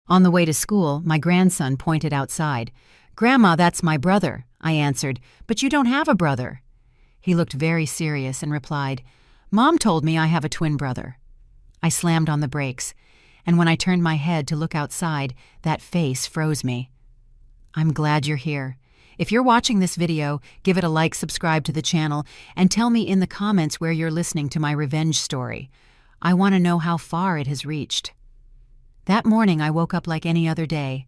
On the way to school, my grandson pointed outside. "Grandma, that's my brother," I answered, "but you don't have a brother." He looked very serious and replied, "Mom told me I have a twin brother." I slammed on the brakes, and when I turned my head to look outside, that face froze me. I'm glad you're here. If you're watching this video, give it a like, subscribe to the channel, and tell me in the comments where you're listening to my revenge story. I want to know how far it has reached. That morning, I woke up like any other day.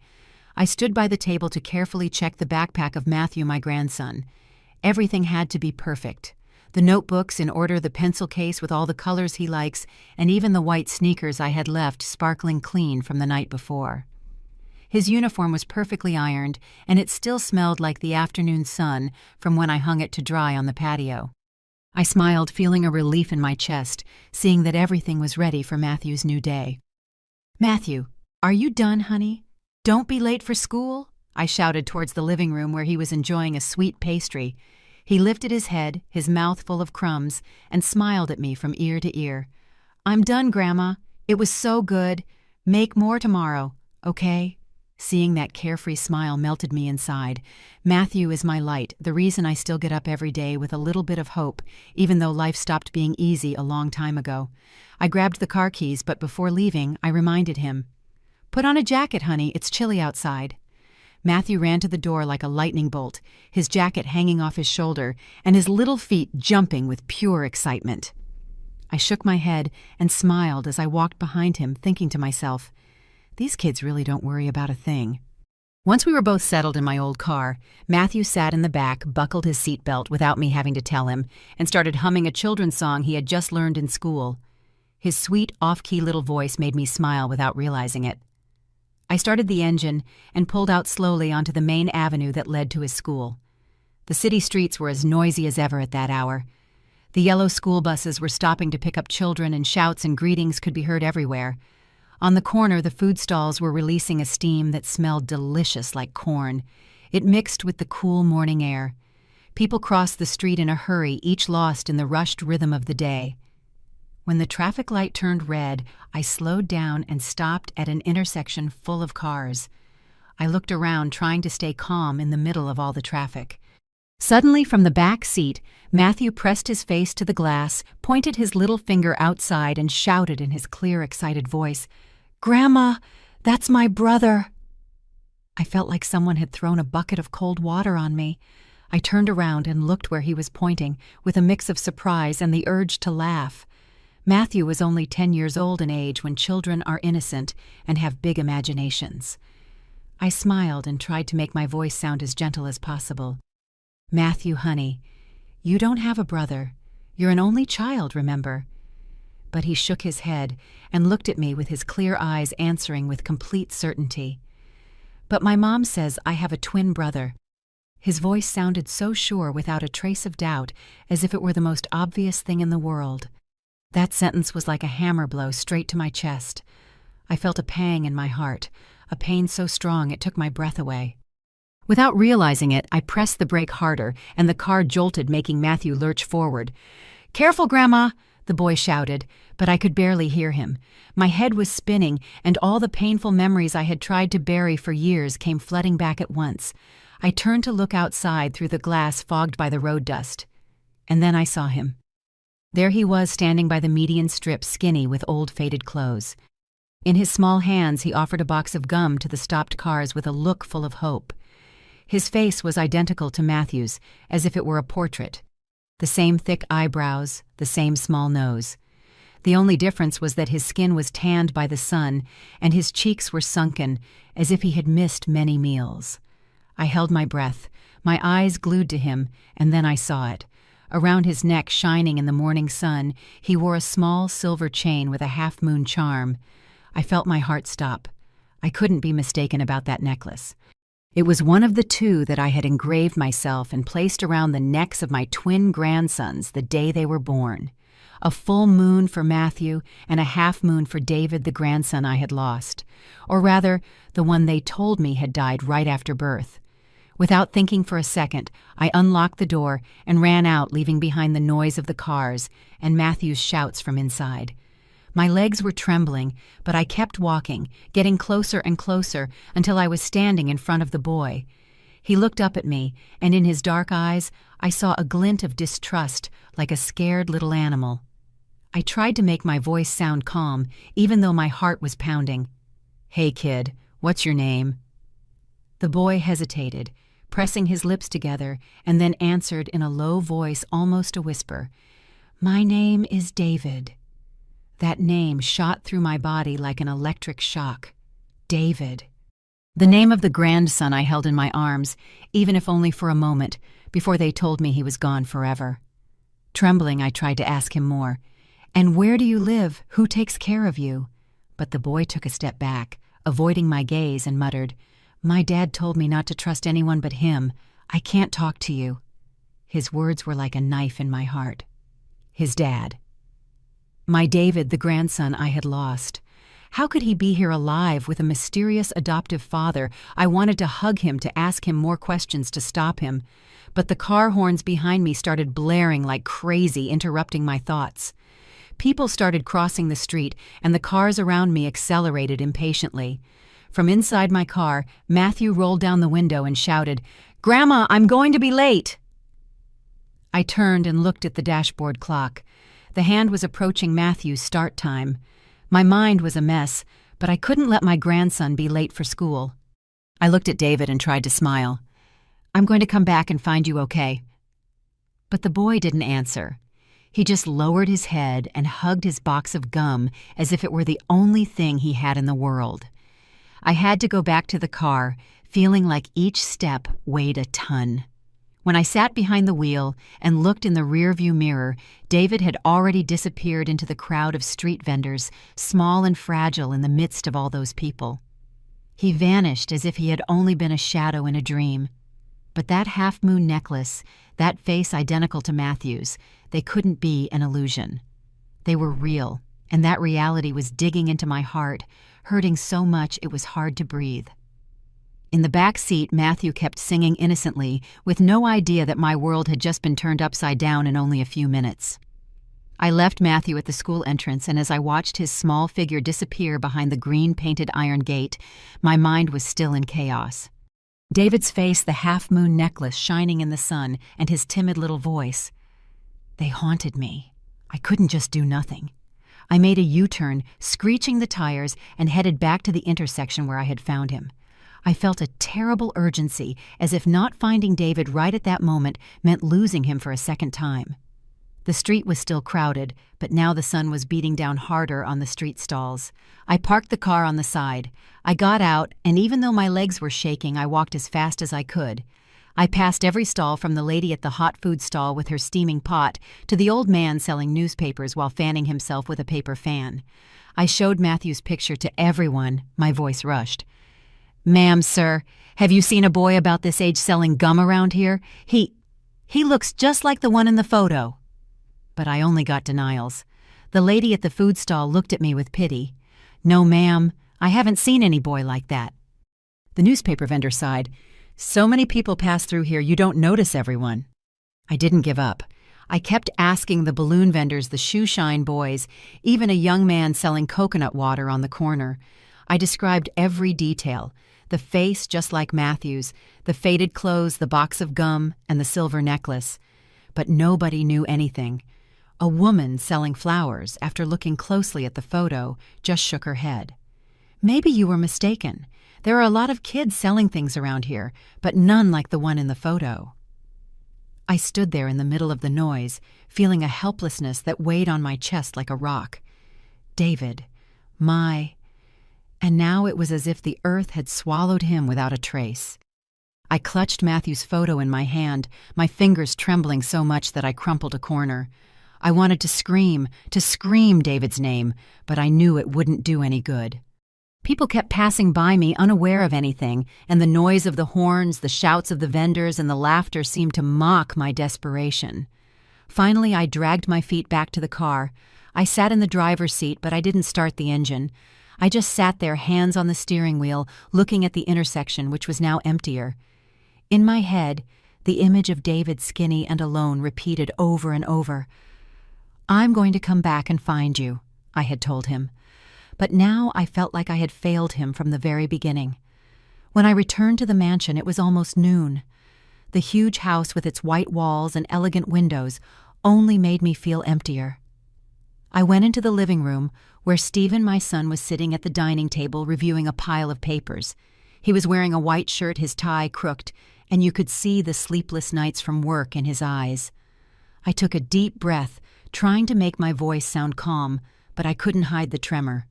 I stood by the table to carefully check the backpack of Matthew, my grandson. Everything had to be perfect. The notebooks in order, the pencil case with all the colors he likes, and even the white sneakers I had left sparkling clean from the night before. His uniform was perfectly ironed, and it still smelled like the afternoon sun from when I hung it to dry on the patio. I smiled, feeling a relief in my chest, seeing that everything was ready for Matthew's new day. "Matthew, are you done, honey? Don't be late for school," I shouted towards the living room where he was enjoying a sweet pastry. He lifted his head, his mouth full of crumbs, and smiled at me from ear to ear. "I'm done, Grandma. It was so good. Make more tomorrow, okay?" Seeing that carefree smile melted me inside. Matthew is my light, the reason I still get up every day with a little bit of hope, even though life stopped being easy a long time ago. I grabbed the car keys, but before leaving, I reminded him, "Put on a jacket, honey. It's chilly outside." Matthew ran to the door like a lightning bolt, his jacket hanging off his shoulder and his little feet jumping with pure excitement. I shook my head and smiled as I walked behind him, thinking to myself, these kids really don't worry about a thing. Once we were both settled in my old car, Matthew sat in the back, buckled his seatbelt without me having to tell him, and started humming a children's song he had just learned in school. His sweet, off-key little voice made me smile without realizing it. I started the engine and pulled out slowly onto the main avenue that led to his school. The city streets were as noisy as ever at that hour. The yellow school buses were stopping to pick up children, and shouts and greetings could be heard everywhere. On the corner, the food stalls were releasing a steam that smelled delicious like corn. It mixed with the cool morning air. People crossed the street in a hurry, each lost in the rushed rhythm of the day. When the traffic light turned red, I slowed down and stopped at an intersection full of cars. I looked around, trying to stay calm in the middle of all the traffic. Suddenly, from the back seat, Matthew pressed his face to the glass, pointed his little finger outside, and shouted in his clear, excited voice, "Grandma, that's my brother." I felt like someone had thrown a bucket of cold water on me. I turned around and looked where he was pointing, with a mix of surprise and the urge to laugh. Matthew was only 10 years old in age when children are innocent and have big imaginations. I smiled and tried to make my voice sound as gentle as possible. "Matthew, honey, you don't have a brother. You're an only child, remember?" But he shook his head and looked at me with his clear eyes answering with complete certainty. "But my mom says I have a twin brother." His voice sounded so sure without a trace of doubt, as if it were the most obvious thing in the world. That sentence was like a hammer blow straight to my chest. I felt a pang in my heart, a pain so strong it took my breath away. Without realizing it, I pressed the brake harder, and the car jolted, making Matthew lurch forward. "Careful, Grandma!" the boy shouted, but I could barely hear him. My head was spinning, and all the painful memories I had tried to bury for years came flooding back at once. I turned to look outside through the glass fogged by the road dust. And then I saw him. There he was, standing by the median strip, skinny with old faded clothes. In his small hands he offered a box of gum to the stopped cars with a look full of hope. His face was identical to Matthew's, as if it were a portrait. The same thick eyebrows, the same small nose. The only difference was that his skin was tanned by the sun, and his cheeks were sunken, as if he had missed many meals. I held my breath, my eyes glued to him, and then I saw it. Around his neck, shining in the morning sun, he wore a small silver chain with a half-moon charm. I felt my heart stop. I couldn't be mistaken about that necklace. It was one of the two that I had engraved myself and placed around the necks of my twin grandsons the day they were born. A full moon for Matthew and a half moon for David, the grandson I had lost. Or rather, the one they told me had died right after birth. Without thinking for a second, I unlocked the door and ran out, leaving behind the noise of the cars and Matthew's shouts from inside. My legs were trembling, but I kept walking, getting closer and closer until I was standing in front of the boy. He looked up at me, and in his dark eyes, I saw a glint of distrust, like a scared little animal. I tried to make my voice sound calm, even though my heart was pounding. "Hey, kid, what's your name?" The boy hesitated, pressing his lips together, and then answered in a low voice, almost a whisper, "My name is David." That name shot through my body like an electric shock. David. The name of the grandson I held in my arms, even if only for a moment, before they told me he was gone forever. Trembling, I tried to ask him more. "And where do you live? Who takes care of you?" But the boy took a step back, avoiding my gaze, and muttered, "My dad told me not to trust anyone but him. I can't talk to you." His words were like a knife in my heart. His dad. My David, the grandson I had lost. How could he be here alive with a mysterious adoptive father? I wanted to hug him, to ask him more questions, to stop him. But the car horns behind me started blaring like crazy, interrupting my thoughts. People started crossing the street, and the cars around me accelerated impatiently. From inside my car, Matthew rolled down the window and shouted, "Grandma, I'm going to be late!" I turned and looked at the dashboard clock. The hand was approaching Matthew's start time. My mind was a mess, but I couldn't let my grandson be late for school. I looked at David and tried to smile. "I'm going to come back and find you okay." But the boy didn't answer. He just lowered his head and hugged his box of gum as if it were the only thing he had in the world. I had to go back to the car, feeling like each step weighed a ton. When I sat behind the wheel and looked in the rearview mirror, David had already disappeared into the crowd of street vendors, small and fragile in the midst of all those people. He vanished as if he had only been a shadow in a dream. But that half-moon necklace, that face identical to Matthew's, they couldn't be an illusion. They were real, and that reality was digging into my heart, hurting so much it was hard to breathe. In the back seat, Matthew kept singing innocently, with no idea that my world had just been turned upside down in only a few minutes. I left Matthew at the school entrance, and as I watched his small figure disappear behind the green-painted iron gate, my mind was still in chaos. David's face, the half-moon necklace shining in the sun, and his timid little voice. They haunted me. I couldn't just do nothing. I made a U-turn, screeching the tires, and headed back to the intersection where I had found him. I felt a terrible urgency, as if not finding David right at that moment meant losing him for a second time. The street was still crowded, but now the sun was beating down harder on the street stalls. I parked the car on the side. I got out, and even though my legs were shaking, I walked as fast as I could. I passed every stall, from the lady at the hot food stall with her steaming pot to the old man selling newspapers while fanning himself with a paper fan. I showed Matthew's picture to everyone. My voice rushed. "Ma'am, sir, have you seen a boy about this age selling gum around here? He looks just like the one in the photo." But I only got denials. The lady at the food stall looked at me with pity. "No, ma'am, I haven't seen any boy like that." The newspaper vendor sighed. "So many people pass through here, you don't notice everyone." I didn't give up. I kept asking the balloon vendors, the shoe-shine boys, even a young man selling coconut water on the corner. I described every detail. The face just like Matthew's, the faded clothes, the box of gum, and the silver necklace. But nobody knew anything. A woman selling flowers, after looking closely at the photo, just shook her head. "Maybe you were mistaken. There are a lot of kids selling things around here, but none like the one in the photo." I stood there in the middle of the noise, feeling a helplessness that weighed on my chest like a rock. David, and now it was as if the earth had swallowed him without a trace. I clutched Matthew's photo in my hand, my fingers trembling so much that I crumpled a corner. I wanted to scream David's name, but I knew it wouldn't do any good. People kept passing by me unaware of anything, and the noise of the horns, the shouts of the vendors, and the laughter seemed to mock my desperation. Finally, I dragged my feet back to the car. I sat in the driver's seat, but I didn't start the engine. I just sat there, hands on the steering wheel, looking at the intersection, which was now emptier. In my head, the image of David skinny and alone repeated over and over. "I'm going to come back and find you. I had told him. But now I felt like I had failed him from the very beginning. When I returned to the mansion, it was almost noon. The huge house with its white walls and elegant windows only made me feel emptier. I went into the living room, where Stephen, my son, was sitting at the dining table reviewing a pile of papers. He was wearing a white shirt, his tie crooked, and you could see the sleepless nights from work in his eyes. I took a deep breath, trying to make my voice sound calm, but I couldn't hide the tremor.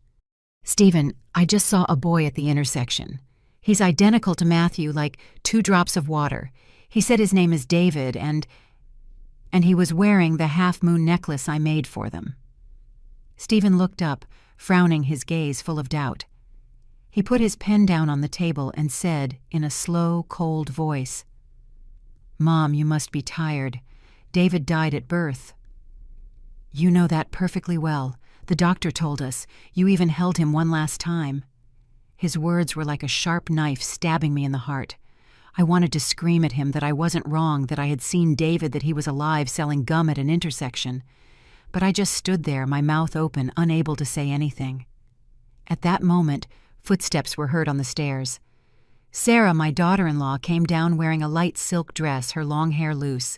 "Stephen, I just saw a boy at the intersection. He's identical to Matthew, like 2 drops of water. He said his name is David, and he was wearing the half-moon necklace I made for them." Stephen looked up, frowning, his gaze full of doubt. He put his pen down on the table and said in a slow, cold voice, "Mom, you must be tired. David died at birth." "You know that perfectly well. The doctor told us. You even held him one last time." His words were like a sharp knife stabbing me in the heart. I wanted to scream at him that I wasn't wrong, that I had seen David, that he was alive selling gum at an intersection. But I just stood there, my mouth open, unable to say anything. At that moment, footsteps were heard on the stairs. Sarah, my daughter-in-law, came down wearing a light silk dress, her long hair loose.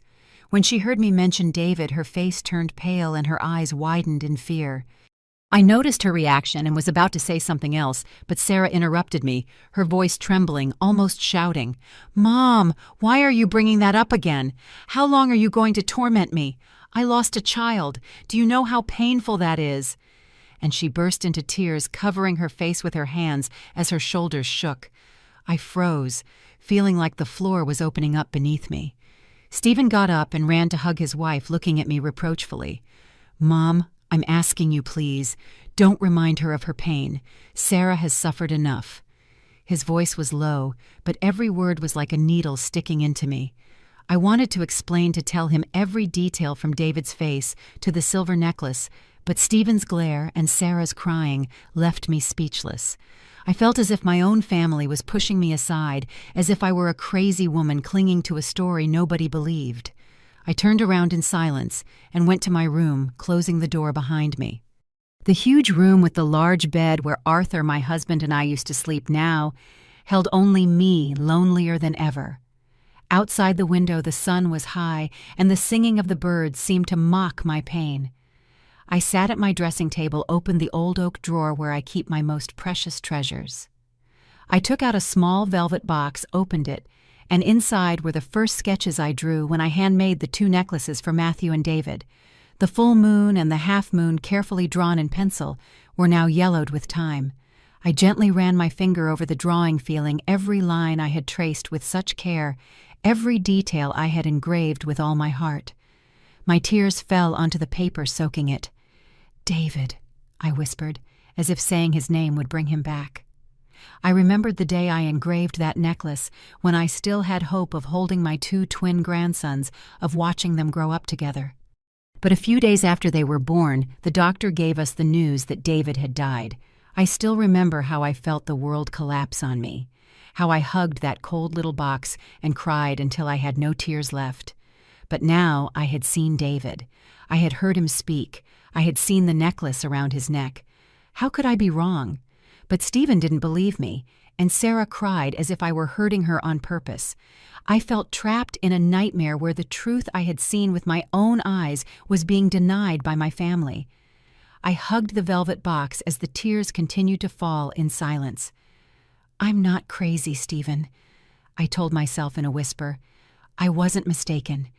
When she heard me mention David, her face turned pale and her eyes widened in fear. I noticed her reaction and was about to say something else, but Sarah interrupted me, her voice trembling, almost shouting, "Mom, why are you bringing that up again? How long are you going to torment me? I lost a child. Do you know how painful that is?" And she burst into tears, covering her face with her hands as her shoulders shook. I froze, feeling like the floor was opening up beneath me. Stephen got up and ran to hug his wife, looking at me reproachfully. "Mom, I'm asking you, please, don't remind her of her pain. Sarah has suffered enough." His voice was low, but every word was like a needle sticking into me. I wanted to explain, to tell him every detail from David's face to the silver necklace, but Stephen's glare and Sarah's crying left me speechless. I felt as if my own family was pushing me aside, as if I were a crazy woman clinging to a story nobody believed. I turned around in silence and went to my room, closing the door behind me. The huge room with the large bed where Arthur, my husband, and I used to sleep now held only me, lonelier than ever. Outside the window the sun was high, and the singing of the birds seemed to mock my pain. I sat at my dressing table, opened the old oak drawer where I keep my most precious treasures. I took out a small velvet box, opened it, and inside were the first sketches I drew when I handmade the 2 necklaces for Matthew and David. The full moon and the half moon, carefully drawn in pencil, were now yellowed with time. I gently ran my finger over the drawing, feeling every line I had traced with such care, every detail I had engraved with all my heart. My tears fell onto the paper, soaking it. "David," I whispered, as if saying his name would bring him back. I remembered the day I engraved that necklace, when I still had hope of holding my 2 twin grandsons, of watching them grow up together. But a few days after they were born, the doctor gave us the news that David had died. I still remember how I felt the world collapse on me, how I hugged that cold little box and cried until I had no tears left. But now I had seen David. I had heard him speak. I had seen the necklace around his neck. How could I be wrong? But Stephen didn't believe me, and Sarah cried as if I were hurting her on purpose. I felt trapped in a nightmare where the truth I had seen with my own eyes was being denied by my family. I hugged the velvet box as the tears continued to fall in silence. "I'm not crazy, Stephen," I told myself in a whisper. I wasn't mistaken.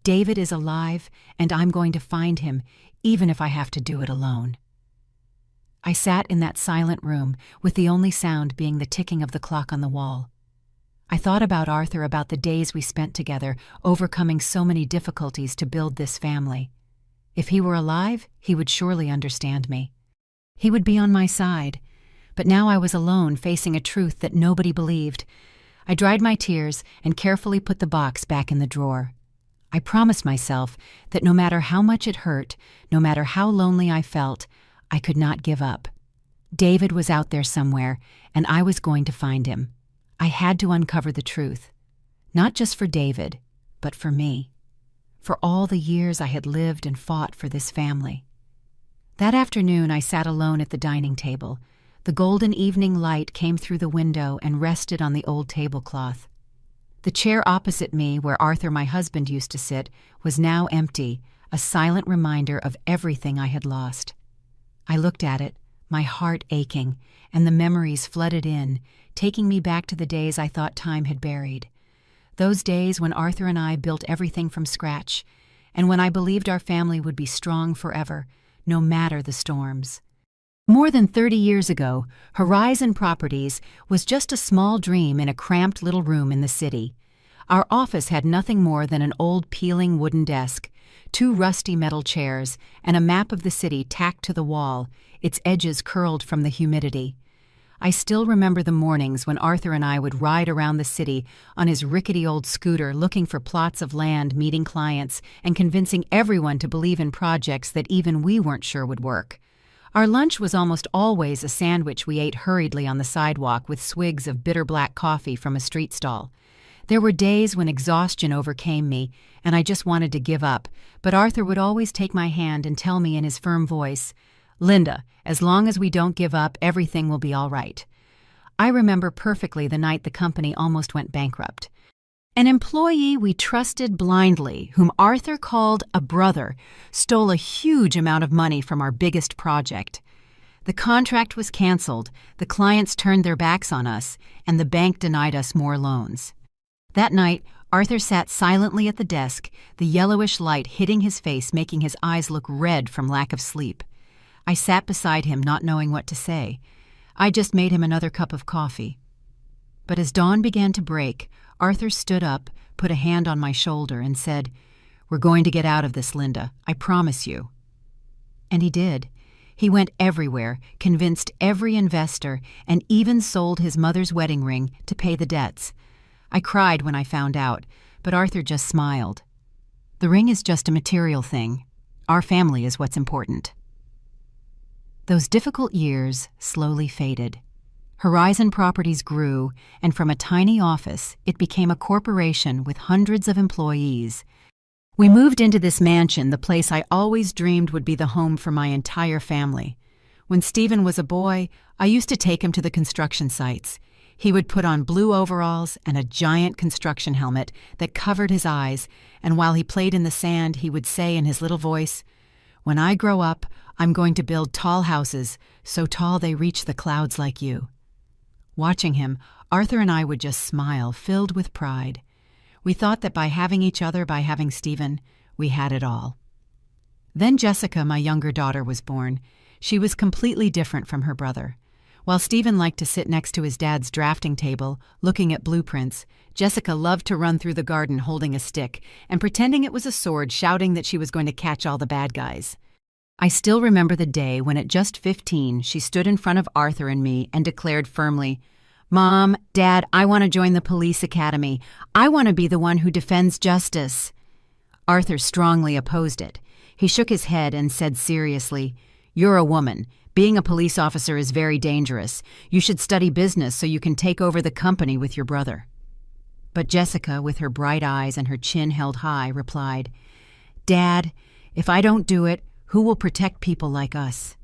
David is alive, and I'm going to find him, even if I have to do it alone. I sat in that silent room, with the only sound being the ticking of the clock on the wall. I thought about Arthur, about the days we spent together, overcoming so many difficulties to build this family. If he were alive, he would surely understand me. He would be on my side. But now I was alone, facing a truth that nobody believed. I dried my tears and carefully put the box back in the drawer. I promised myself that no matter how much it hurt, no matter how lonely I felt, I could not give up. David was out there somewhere, and I was going to find him. I had to uncover the truth, not just for David, but for me, for all the years I had lived and fought for this family. That afternoon I sat alone at the dining table. The golden evening light came through the window and rested on the old tablecloth. The chair opposite me, where Arthur, my husband, used to sit, was now empty, a silent reminder of everything I had lost. I looked at it, my heart aching, and the memories flooded in, taking me back to the days I thought time had buried. Those days when Arthur and I built everything from scratch, and when I believed our family would be strong forever, no matter the storms. More than 30 years ago, Horizon Properties was just a small dream in a cramped little room in the city. Our office had nothing more than an old peeling wooden desk, 2 rusty metal chairs, and a map of the city tacked to the wall, its edges curled from the humidity. I still remember the mornings when Arthur and I would ride around the city on his rickety old scooter looking for plots of land, meeting clients, and convincing everyone to believe in projects that even we weren't sure would work. Our lunch was almost always a sandwich we ate hurriedly on the sidewalk with swigs of bitter black coffee from a street stall. There were days when exhaustion overcame me, and I just wanted to give up, but Arthur would always take my hand and tell me in his firm voice, "Linda, as long as we don't give up, everything will be all right." I remember perfectly the night the company almost went bankrupt. An employee we trusted blindly, whom Arthur called a brother, stole a huge amount of money from our biggest project. The contract was canceled, the clients turned their backs on us, and the bank denied us more loans. That night, Arthur sat silently at the desk, the yellowish light hitting his face, making his eyes look red from lack of sleep. I sat beside him, not knowing what to say. I just made him another cup of coffee. But as dawn began to break, Arthur stood up, put a hand on my shoulder, and said, "We're going to get out of this, Linda. I promise you." And he did. He went everywhere, convinced every investor, and even sold his mother's wedding ring to pay the debts. I cried when I found out, but Arthur just smiled. The ring is just a material thing. Our family is what's important. Those difficult years slowly faded. Horizon Properties grew, and from a tiny office, it became a corporation with hundreds of employees. We moved into this mansion, the place I always dreamed would be the home for my entire family. When Stephen was a boy, I used to take him to the construction sites. He would put on blue overalls and a giant construction helmet that covered his eyes, and while he played in the sand, he would say in his little voice, "When I grow up, I'm going to build tall houses, so tall they reach the clouds like you." Watching him, Arthur and I would just smile, filled with pride. We thought that by having each other, by having Stephen, we had it all. Then Jessica, my younger daughter, was born. She was completely different from her brother. While Stephen liked to sit next to his dad's drafting table, looking at blueprints, Jessica loved to run through the garden holding a stick and pretending it was a sword, shouting that she was going to catch all the bad guys. I still remember the day when at just 15, she stood in front of Arthur and me and declared firmly, "Mom, Dad, I want to join the police academy. I want to be the one who defends justice." Arthur strongly opposed it. He shook his head and said seriously, "You're a woman. Being a police officer is very dangerous. You should study business so you can take over the company with your brother." But Jessica, with her bright eyes and her chin held high, replied, "Dad, if I don't do it, who will protect people like us?"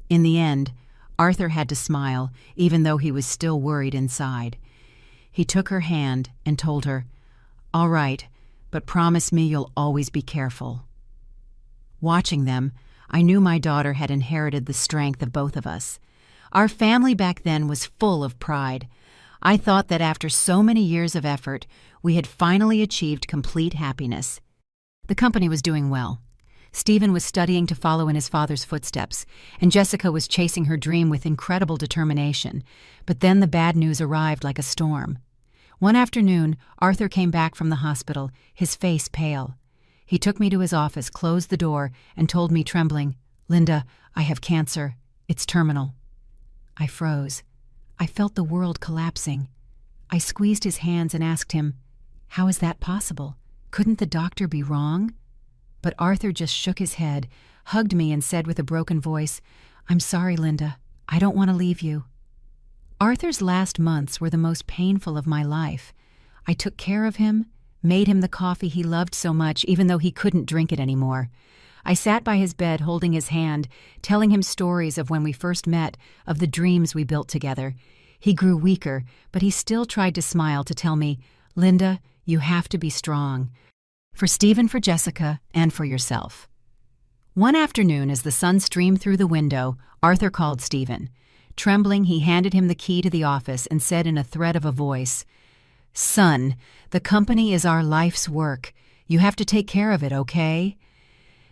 In the end, Arthur had to smile, even though he was still worried inside. He took her hand and told her, "All right, but promise me you'll always be careful." Watching them, I knew my daughter had inherited the strength of both of us. Our family back then was full of pride. I thought that after so many years of effort, we had finally achieved complete happiness. The company was doing well. Stephen was studying to follow in his father's footsteps, and Jessica was chasing her dream with incredible determination. But then the bad news arrived like a storm. One afternoon, Arthur came back from the hospital, his face pale. He took me to his office, closed the door, and told me, trembling, "Linda, I have cancer. It's terminal." I froze. I felt the world collapsing. I squeezed his hands and asked him, "How is that possible? Couldn't the doctor be wrong?" But Arthur just shook his head, hugged me, and said with a broken voice, "I'm sorry, Linda. I don't want to leave you." Arthur's last months were the most painful of my life. I took care of him, made him the coffee he loved so much, even though he couldn't drink it anymore. I sat by his bed holding his hand, telling him stories of when we first met, of the dreams we built together. He grew weaker, but he still tried to smile to tell me, "Linda, you have to be strong. For Stephen, for Jessica, and for yourself." One afternoon, as the sun streamed through the window, Arthur called Stephen. Trembling, he handed him the key to the office and said in a thread of a voice, "Son, the company is our life's work. You have to take care of it, okay?"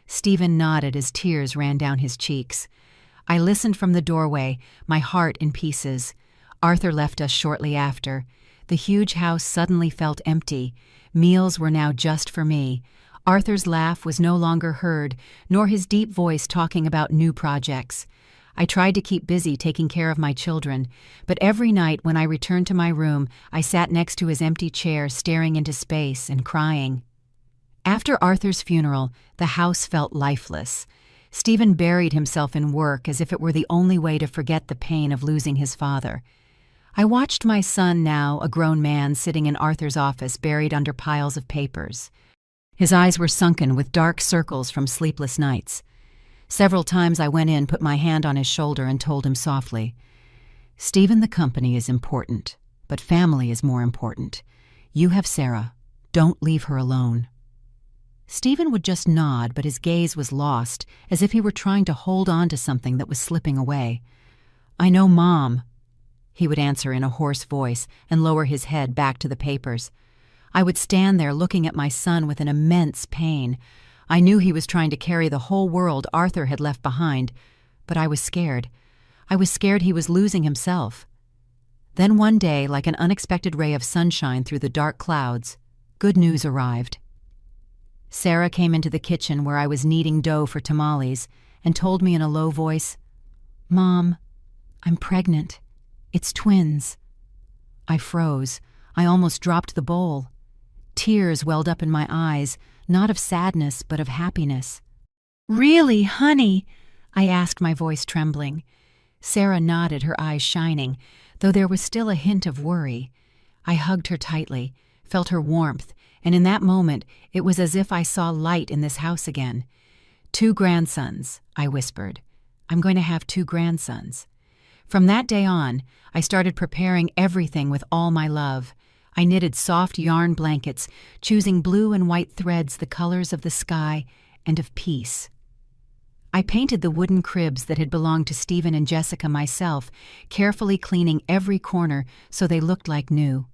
Stephen nodded as tears ran down his cheeks. I listened from the doorway, my heart in pieces. Arthur left us shortly after. The huge house suddenly felt empty. Meals were now just for me. Arthur's laugh was no longer heard, nor his deep voice talking about new projects. I tried to keep busy taking care of my children, but every night when I returned to my room, I sat next to his empty chair staring into space and crying. After Arthur's funeral, the house felt lifeless. Stephen buried himself in work as if it were the only way to forget the pain of losing his father. I watched my son, now a grown man, sitting in Arthur's office buried under piles of papers. His eyes were sunken with dark circles from sleepless nights. Several times I went in, put my hand on his shoulder, and told him softly, "Stephen, the company is important, but family is more important. You have Sarah. Don't leave her alone." Stephen would just nod, but his gaze was lost, as if he were trying to hold on to something that was slipping away. "I know, Mom," he would answer in a hoarse voice and lower his head back to the papers. I would stand there looking at my son with an immense pain. I knew he was trying to carry the whole world Arthur had left behind, but I was scared. I was scared he was losing himself. Then one day, like an unexpected ray of sunshine through the dark clouds, good news arrived. Sarah came into the kitchen where I was kneading dough for tamales and told me in a low voice, "Mom, I'm pregnant. It's twins." I froze. I almost dropped the bowl. Tears welled up in my eyes, not of sadness, but of happiness. "Really, honey?" I asked, my voice trembling. Sarah nodded, her eyes shining, though there was still a hint of worry. I hugged her tightly, felt her warmth, and in that moment it was as if I saw light in this house again. "2 grandsons," I whispered. "I'm going to have 2 grandsons." From that day on, I started preparing everything with all my love. I knitted soft yarn blankets, choosing blue and white threads, the colors of the sky and of peace. I painted the wooden cribs that had belonged to Stephen and Jessica myself, carefully cleaning every corner so they looked like new.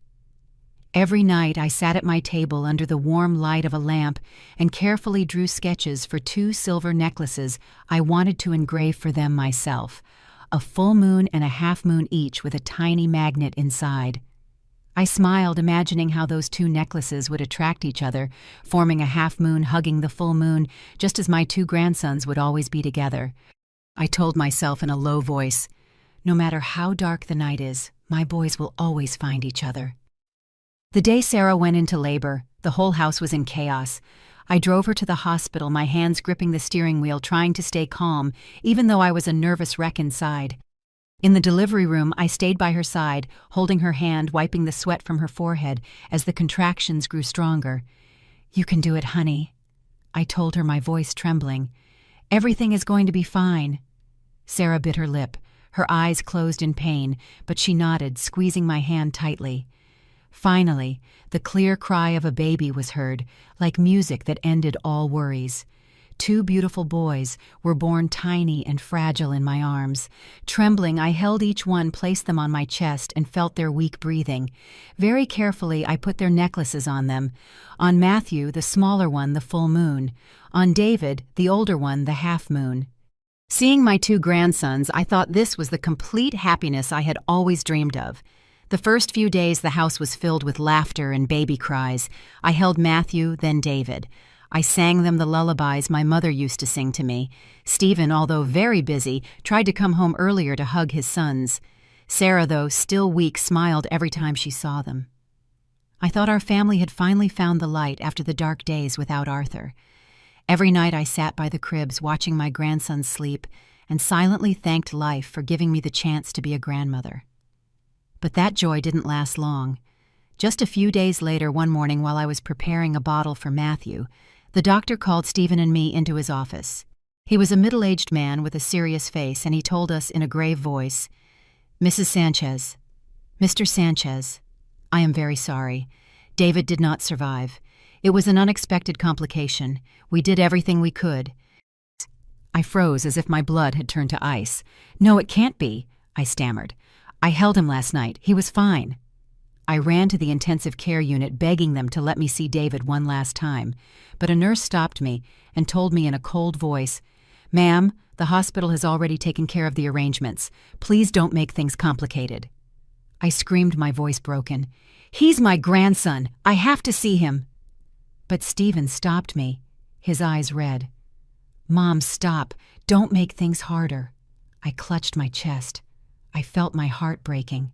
Every night I sat at my table under the warm light of a lamp and carefully drew sketches for 2 silver necklaces I wanted to engrave for them myself, a full moon and a half moon each with a tiny magnet inside. I smiled, imagining how those 2 necklaces would attract each other, forming a half moon hugging the full moon, just as my 2 grandsons would always be together. I told myself in a low voice, "No matter how dark the night is, my boys will always find each other." The day Sarah went into labor, the whole house was in chaos. I drove her to the hospital, my hands gripping the steering wheel, trying to stay calm, even though I was a nervous wreck inside. In the delivery room, I stayed by her side, holding her hand, wiping the sweat from her forehead as the contractions grew stronger. "You can do it, honey," I told her, my voice trembling. "Everything is going to be fine." Sarah bit her lip, her eyes closed in pain, but she nodded, squeezing my hand tightly. Finally, the clear cry of a baby was heard, like music that ended all worries. 2 beautiful boys were born tiny and fragile in my arms. Trembling, I held each one, placed them on my chest, and felt their weak breathing. Very carefully, I put their necklaces on them. On Matthew, the smaller one, the full moon. On David, the older one, the half moon. Seeing my 2 grandsons, I thought this was the complete happiness I had always dreamed of. The first few days, the house was filled with laughter and baby cries. I held Matthew, then David. I sang them the lullabies my mother used to sing to me. Stephen, although very busy, tried to come home earlier to hug his sons. Sarah, though still weak, smiled every time she saw them. I thought our family had finally found the light after the dark days without Arthur. Every night I sat by the cribs watching my grandsons sleep and silently thanked life for giving me the chance to be a grandmother. But that joy didn't last long. Just a few days later, one morning while I was preparing a bottle for Matthew, The doctor called Stephen and me into his office. He was a middle-aged man with a serious face, and he told us in a grave voice, "Mrs. Sanchez, Mr. Sanchez, I am very sorry. David did not survive. It was an unexpected complication. We did everything we could." I froze as if my blood had turned to ice. "No, it can't be," I stammered. "I held him last night. He was fine." I ran to the intensive care unit begging them to let me see David one last time, but a nurse stopped me and told me in a cold voice, "Ma'am, the hospital has already taken care of the arrangements. Please don't make things complicated." I screamed, my voice broken. "He's my grandson. I have to see him." But Stephen stopped me, his eyes red. "Mom, stop. Don't make things harder." I clutched my chest. I felt my heart breaking.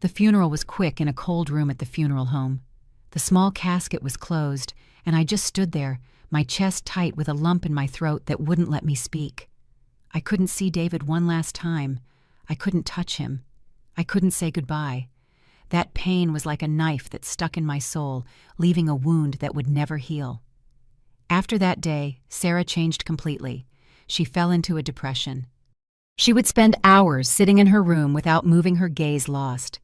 The funeral was quick in a cold room at the funeral home. The small casket was closed, and I just stood there, my chest tight with a lump in my throat that wouldn't let me speak. I couldn't see David one last time. I couldn't touch him. I couldn't say goodbye. That pain was like a knife that stuck in my soul, leaving a wound that would never heal. After that day, Sarah changed completely. She fell into a depression. She would spend hours sitting in her room without moving, her gaze lost.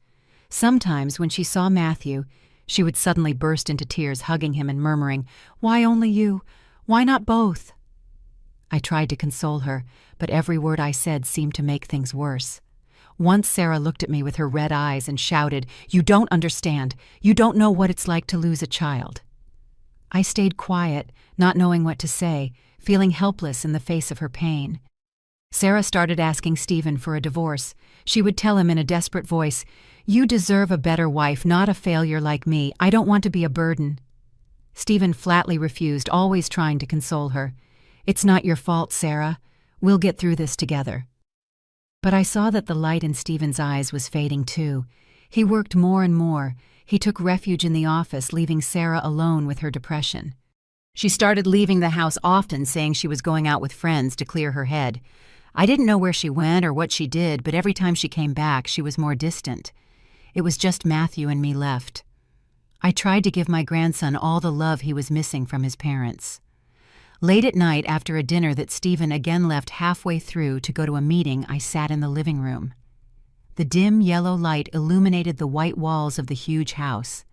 Sometimes, when she saw Matthew, she would suddenly burst into tears, hugging him and murmuring, "Why only you? Why not both?" I tried to console her, but every word I said seemed to make things worse. Once Sarah looked at me with her red eyes and shouted, "You don't understand. You don't know what it's like to lose a child." I stayed quiet, not knowing what to say, feeling helpless in the face of her pain. Sarah started asking Stephen for a divorce. She would tell him in a desperate voice, "You deserve a better wife, not a failure like me. I don't want to be a burden." Stephen flatly refused, always trying to console her. "It's not your fault, Sarah. We'll get through this together." But I saw that the light in Stephen's eyes was fading too. He worked more and more. He took refuge in the office, leaving Sarah alone with her depression. She started leaving the house often, saying she was going out with friends to clear her head. I didn't know where she went or what she did, but every time she came back, she was more distant. It was just Matthew and me left. I tried to give my grandson all the love he was missing from his parents. Late at night, after a dinner that Stephen again left halfway through to go to a meeting, I sat in the living room. The dim yellow light illuminated the white walls of the huge house.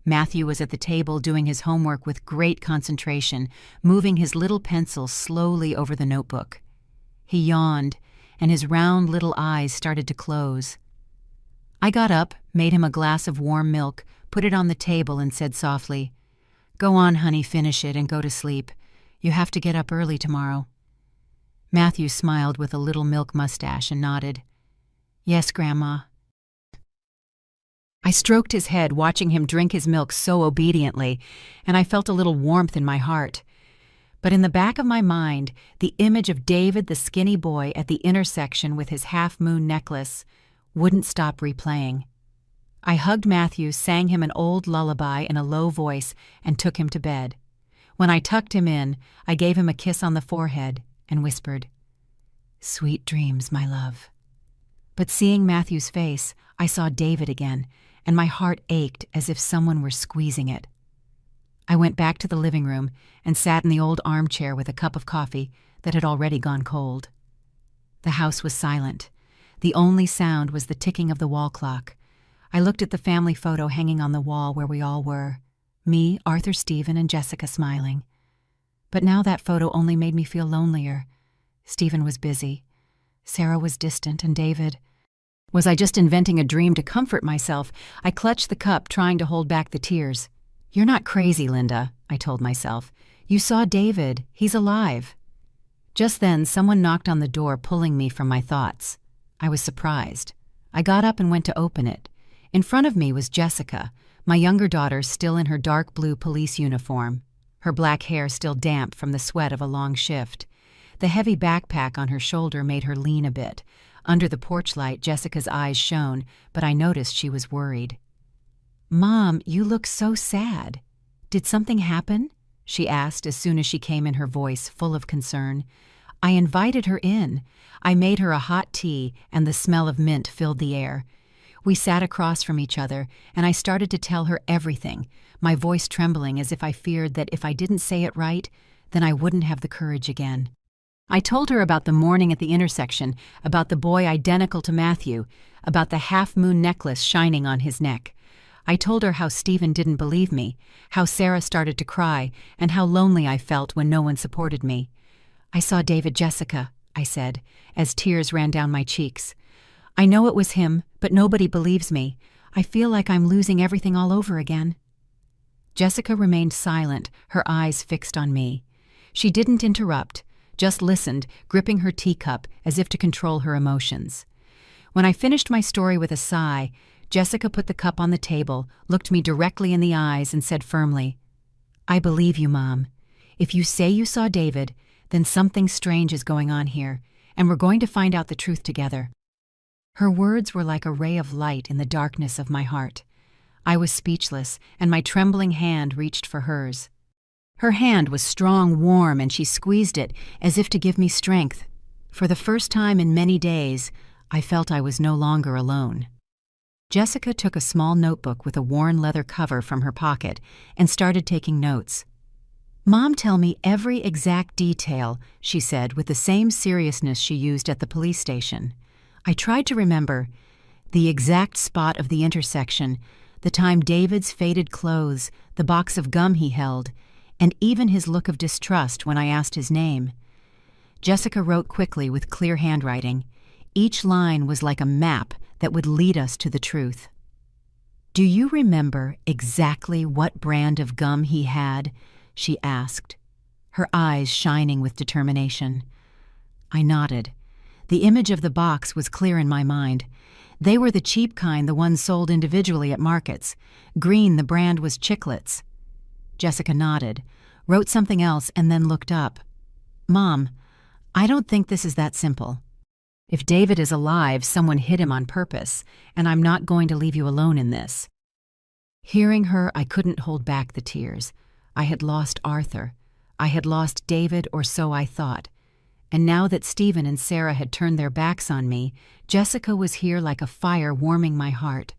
Matthew was at the table doing his homework with great concentration, moving his little pencil slowly over the notebook. He yawned, and his round little eyes started to close. I got up, made him a glass of warm milk, put it on the table, and said softly, "Go on, honey, finish it and go to sleep. You have to get up early tomorrow." Matthew smiled with a little milk mustache and nodded. "Yes, Grandma." I stroked his head, watching him drink his milk so obediently, and I felt a little warmth in my heart. But in the back of my mind, the image of David, the skinny boy at the intersection with his half-moon necklace, wouldn't stop replaying. I hugged Matthew, sang him an old lullaby in a low voice, and took him to bed. When I tucked him in, I gave him a kiss on the forehead and whispered, "Sweet dreams, my love." But seeing Matthew's face, I saw David again, and my heart ached as if someone were squeezing it. I went back to the living room and sat in the old armchair with a cup of coffee that had already gone cold. The house was silent. The only sound was the ticking of the wall clock. I looked at the family photo hanging on the wall where we all were. Me, Arthur, Stephen, and Jessica smiling. But now that photo only made me feel lonelier. Stephen was busy. Sarah was distant, and David. Was I just inventing a dream to comfort myself? I clutched the cup, trying to hold back the tears. "You're not crazy, Linda," I told myself. "You saw David. He's alive." Just then, someone knocked on the door, pulling me from my thoughts. I was surprised. I got up and went to open it. In front of me was Jessica, my younger daughter, still in her dark blue police uniform, her black hair still damp from the sweat of a long shift. The heavy backpack on her shoulder made her lean a bit. Under the porch light, Jessica's eyes shone, but I noticed she was worried. "Mom, you look so sad. Did something happen?" she asked as soon as she came in, her voice full of concern. I invited her in. I made her a hot tea, and the smell of mint filled the air. We sat across from each other, and I started to tell her everything, my voice trembling as if I feared that if I didn't say it right, then I wouldn't have the courage again. I told her about the morning at the intersection, about the boy identical to Matthew, about the half-moon necklace shining on his neck. I told her how Stephen didn't believe me, how Sarah started to cry, and how lonely I felt when no one supported me. "I saw David, Jessica," I said, as tears ran down my cheeks. "I know it was him, but nobody believes me. I feel like I'm losing everything all over again." Jessica remained silent, her eyes fixed on me. She didn't interrupt, just listened, gripping her teacup as if to control her emotions. When I finished my story with a sigh, Jessica put the cup on the table, looked me directly in the eyes, and said firmly, "I believe you, Mom. If you say you saw David, then something strange is going on here, and we're going to find out the truth together." Her words were like a ray of light in the darkness of my heart. I was speechless, and my trembling hand reached for hers. Her hand was strong, warm, and she squeezed it as if to give me strength. For the first time in many days, I felt I was no longer alone. Jessica took a small notebook with a worn leather cover from her pocket and started taking notes. "Mom, tell me every exact detail," she said with the same seriousness she used at the police station. I tried to remember the exact spot of the intersection, the time David's faded clothes, the box of gum he held, and even his look of distrust when I asked his name. Jessica wrote quickly with clear handwriting. Each line was like a map that would lead us to the truth. "Do you remember exactly what brand of gum he had?" she asked, her eyes shining with determination. I nodded. The image of the box was clear in my mind. They were the cheap kind, the ones sold individually at markets. Green, the brand was Chiclets. Jessica nodded, wrote something else, and then looked up. "Mom, I don't think this is that simple. If David is alive, someone hid him on purpose, and I'm not going to leave you alone in this." Hearing her, I couldn't hold back the tears. I had lost Arthur. I had lost David, or so I thought. And now that Stephen and Sarah had turned their backs on me, Jessica was here like a fire warming my heart.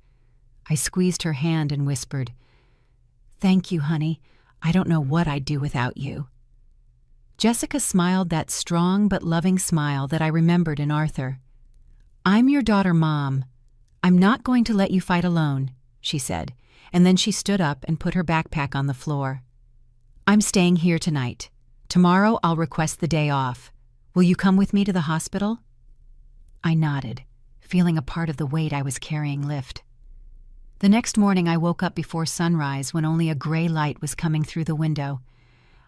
I squeezed her hand and whispered, "Thank you, honey. I don't know what I'd do without you." Jessica smiled that strong but loving smile that I remembered in Arthur. "I'm your daughter, Mom. I'm not going to let you fight alone," she said, and then she stood up and put her backpack on the floor. "I'm staying here tonight. Tomorrow I'll request the day off. Will you come with me to the hospital?" I nodded, feeling a part of the weight I was carrying lift. The next morning I woke up before sunrise when only a gray light was coming through the window.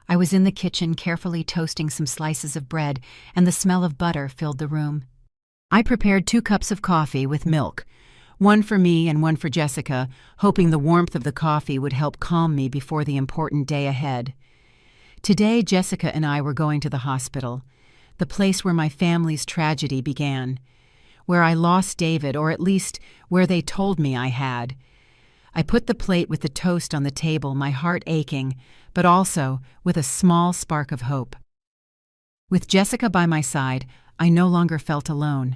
I was in the kitchen carefully toasting some slices of bread, and the smell of butter filled the room. I prepared 2 cups of coffee with milk, one for me and one for Jessica, hoping the warmth of the coffee would help calm me before the important day ahead. Today, Jessica and I were going to the hospital, the place where my family's tragedy began, where I lost David, or at least where they told me I had. I put the plate with the toast on the table, my heart aching, but also with a small spark of hope. With Jessica by my side, I no longer felt alone.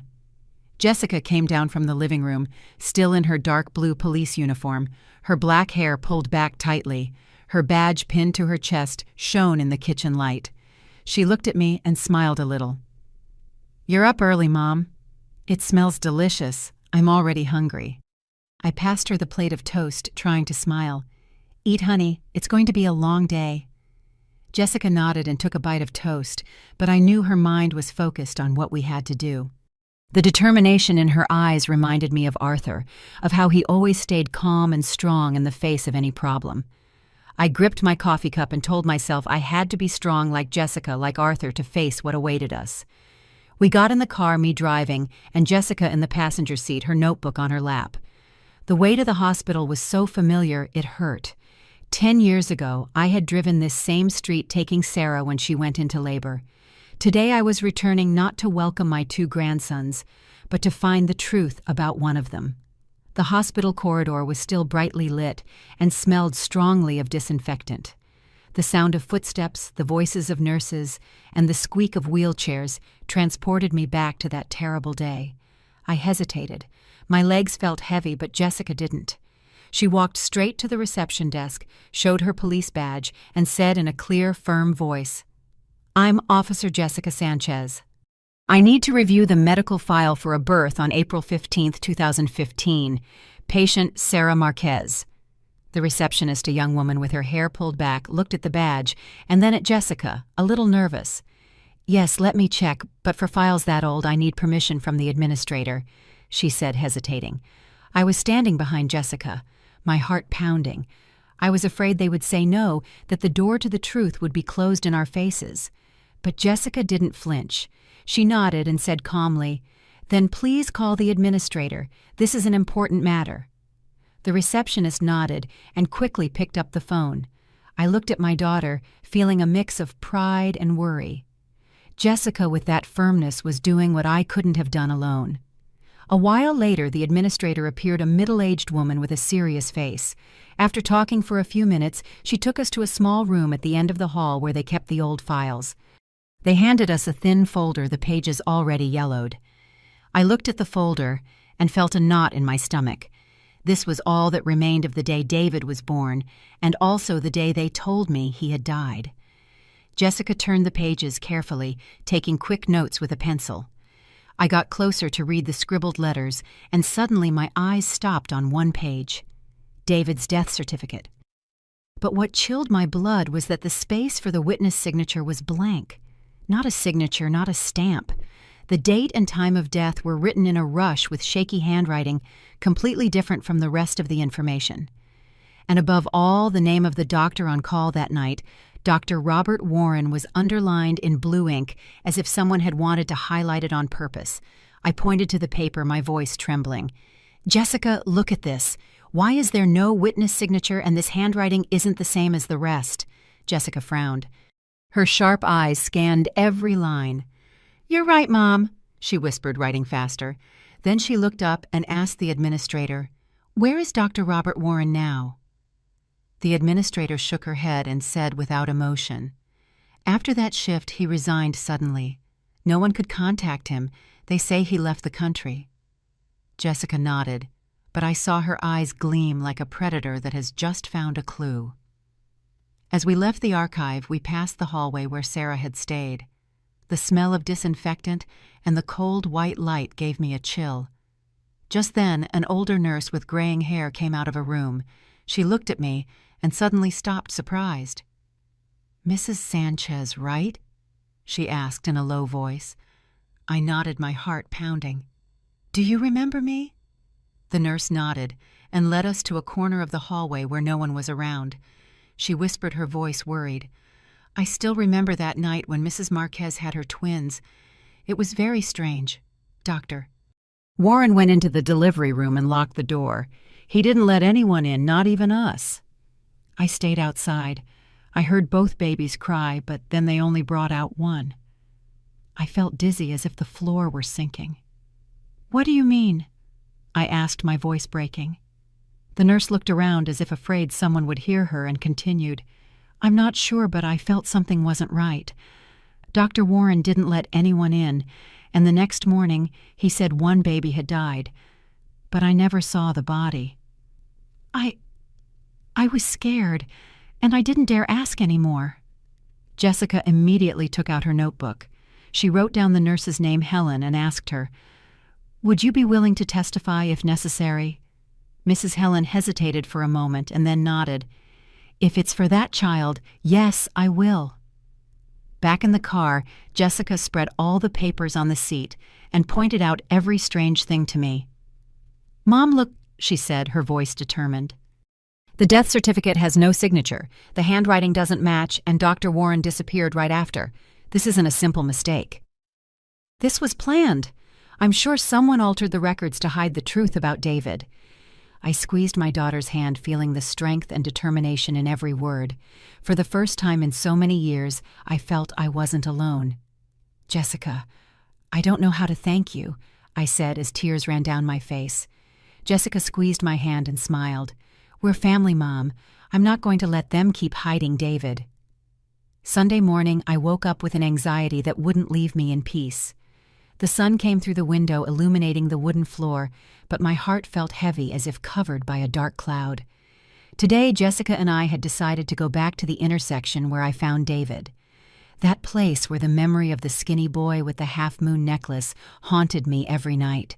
Jessica came down from the living room, still in her dark blue police uniform, her black hair pulled back tightly. Her badge pinned to her chest shone in the kitchen light. She looked at me and smiled a little. "You're up early, Mom." "It smells delicious. I'm already hungry." I passed her the plate of toast, trying to smile. "Eat, honey. It's going to be a long day." Jessica nodded and took a bite of toast, but I knew her mind was focused on what we had to do. The determination in her eyes reminded me of Arthur, of how he always stayed calm and strong in the face of any problem. I gripped my coffee cup and told myself I had to be strong like Jessica, like Arthur, to face what awaited us. We got in the car, me driving, and Jessica in the passenger seat, her notebook on her lap. The way to the hospital was so familiar, it hurt. 10 years ago, I had driven this same street taking Sarah when she went into labor. Today I was returning not to welcome my 2 grandsons, but to find the truth about one of them. The hospital corridor was still brightly lit and smelled strongly of disinfectant. The sound of footsteps, the voices of nurses, and the squeak of wheelchairs transported me back to that terrible day. I hesitated, My legs felt heavy, but Jessica didn't. She walked straight to the reception desk, showed her police badge, and said in a clear, firm voice, "I'm Officer Jessica Sanchez. I need to review the medical file for a birth on April 15, 2015. Patient Sarah Marquez." The receptionist, a young woman with her hair pulled back, looked at the badge and then at Jessica, a little nervous. "Yes, let me check, but for files that old, I need permission from the administrator," she said, hesitating. I was standing behind Jessica, my heart pounding. I was afraid they would say no, that the door to the truth would be closed in our faces. But Jessica didn't flinch. She nodded and said calmly, "Then please call the administrator. This is an important matter." The receptionist nodded and quickly picked up the phone. I looked at my daughter, feeling a mix of pride and worry. Jessica, with that firmness, was doing what I couldn't have done alone. A while later, the administrator appeared, a middle-aged woman with a serious face. After talking for a few minutes, she took us to a small room at the end of the hall where they kept the old files. They handed us a thin folder, the pages already yellowed. I looked at the folder and felt a knot in my stomach. This was all that remained of the day David was born, and also the day they told me he had died. Jessica turned the pages carefully, taking quick notes with a pencil. I got closer to read the scribbled letters, and suddenly my eyes stopped on one page. David's death certificate. But what chilled my blood was that the space for the witness signature was blank. Not a signature, not a stamp. The date and time of death were written in a rush with shaky handwriting, completely different from the rest of the information. And above all, the name of the doctor on call that night, Dr. Robert Warren, was underlined in blue ink as if someone had wanted to highlight it on purpose. I pointed to the paper, my voice trembling. "Jessica, look at this. Why is there no witness signature and this handwriting isn't the same as the rest?" Jessica frowned. Her sharp eyes scanned every line. "You're right, Mom," she whispered, writing faster. Then she looked up and asked the administrator, "Where is Dr. Robert Warren now?" The administrator shook her head and said without emotion, "After that shift, he resigned suddenly. No one could contact him. They say he left the country." Jessica nodded, but I saw her eyes gleam like a predator that has just found a clue. As we left the archive, we passed the hallway where Sarah had stayed. The smell of disinfectant and the cold white light gave me a chill. Just then, an older nurse with graying hair came out of a room. She looked at me and suddenly stopped, surprised. "Mrs. Sanchez, right?" she asked in a low voice. I nodded, my heart pounding. "Do you remember me?" The nurse nodded and led us to a corner of the hallway where no one was around. She whispered, her voice worried. "I still remember that night when Mrs. Marquez had her twins. It was very strange. Doctor." Warren went into the delivery room and locked the door. He didn't let anyone in, not even us. I stayed outside. I heard both babies cry, but then they only brought out one. I felt dizzy, as if the floor were sinking. "What do you mean?" I asked, my voice breaking. The nurse looked around as if afraid someone would hear her and continued, "I'm not sure, but I felt something wasn't right. Dr. Warren didn't let anyone in, and the next morning he said one baby had died, but I never saw the body. I was scared, and I didn't dare ask any more." Jessica immediately took out her notebook. She wrote down the nurse's name, Helen, and asked her, "Would you be willing to testify if necessary?" Mrs. Helen hesitated for a moment and then nodded. "If it's for that child, yes, I will." Back in the car, Jessica spread all the papers on the seat and pointed out every strange thing to me. "Mom, look," she said, her voice determined. "The death certificate has no signature, the handwriting doesn't match, and Dr. Warren disappeared right after. This isn't a simple mistake. This was planned. I'm sure someone altered the records to hide the truth about David." I squeezed my daughter's hand, feeling the strength and determination in every word. For the first time in so many years, I felt I wasn't alone. "Jessica, I don't know how to thank you," I said as tears ran down my face. Jessica squeezed my hand and smiled. "We're family, Mom. I'm not going to let them keep hiding David." Sunday morning, I woke up with an anxiety that wouldn't leave me in peace. The sun came through the window, illuminating the wooden floor, but my heart felt heavy as if covered by a dark cloud. Today, Jessica and I had decided to go back to the intersection where I found David. That place where the memory of the skinny boy with the half-moon necklace haunted me every night.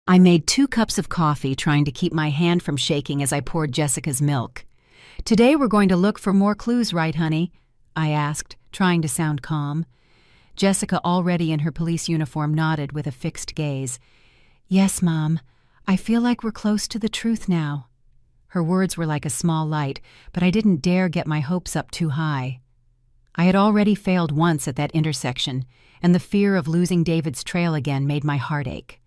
I made 2 cups of coffee, trying to keep my hand from shaking as I poured Jessica's milk. "Today we're going to look for more clues, right, honey?" I asked, trying to sound calm. Jessica, already in her police uniform, nodded with a fixed gaze. "Yes, Mom. I feel like we're close to the truth now." Her words were like a small light, but I didn't dare get my hopes up too high. I had already failed once at that intersection, and the fear of losing David's trail again made my heart ache.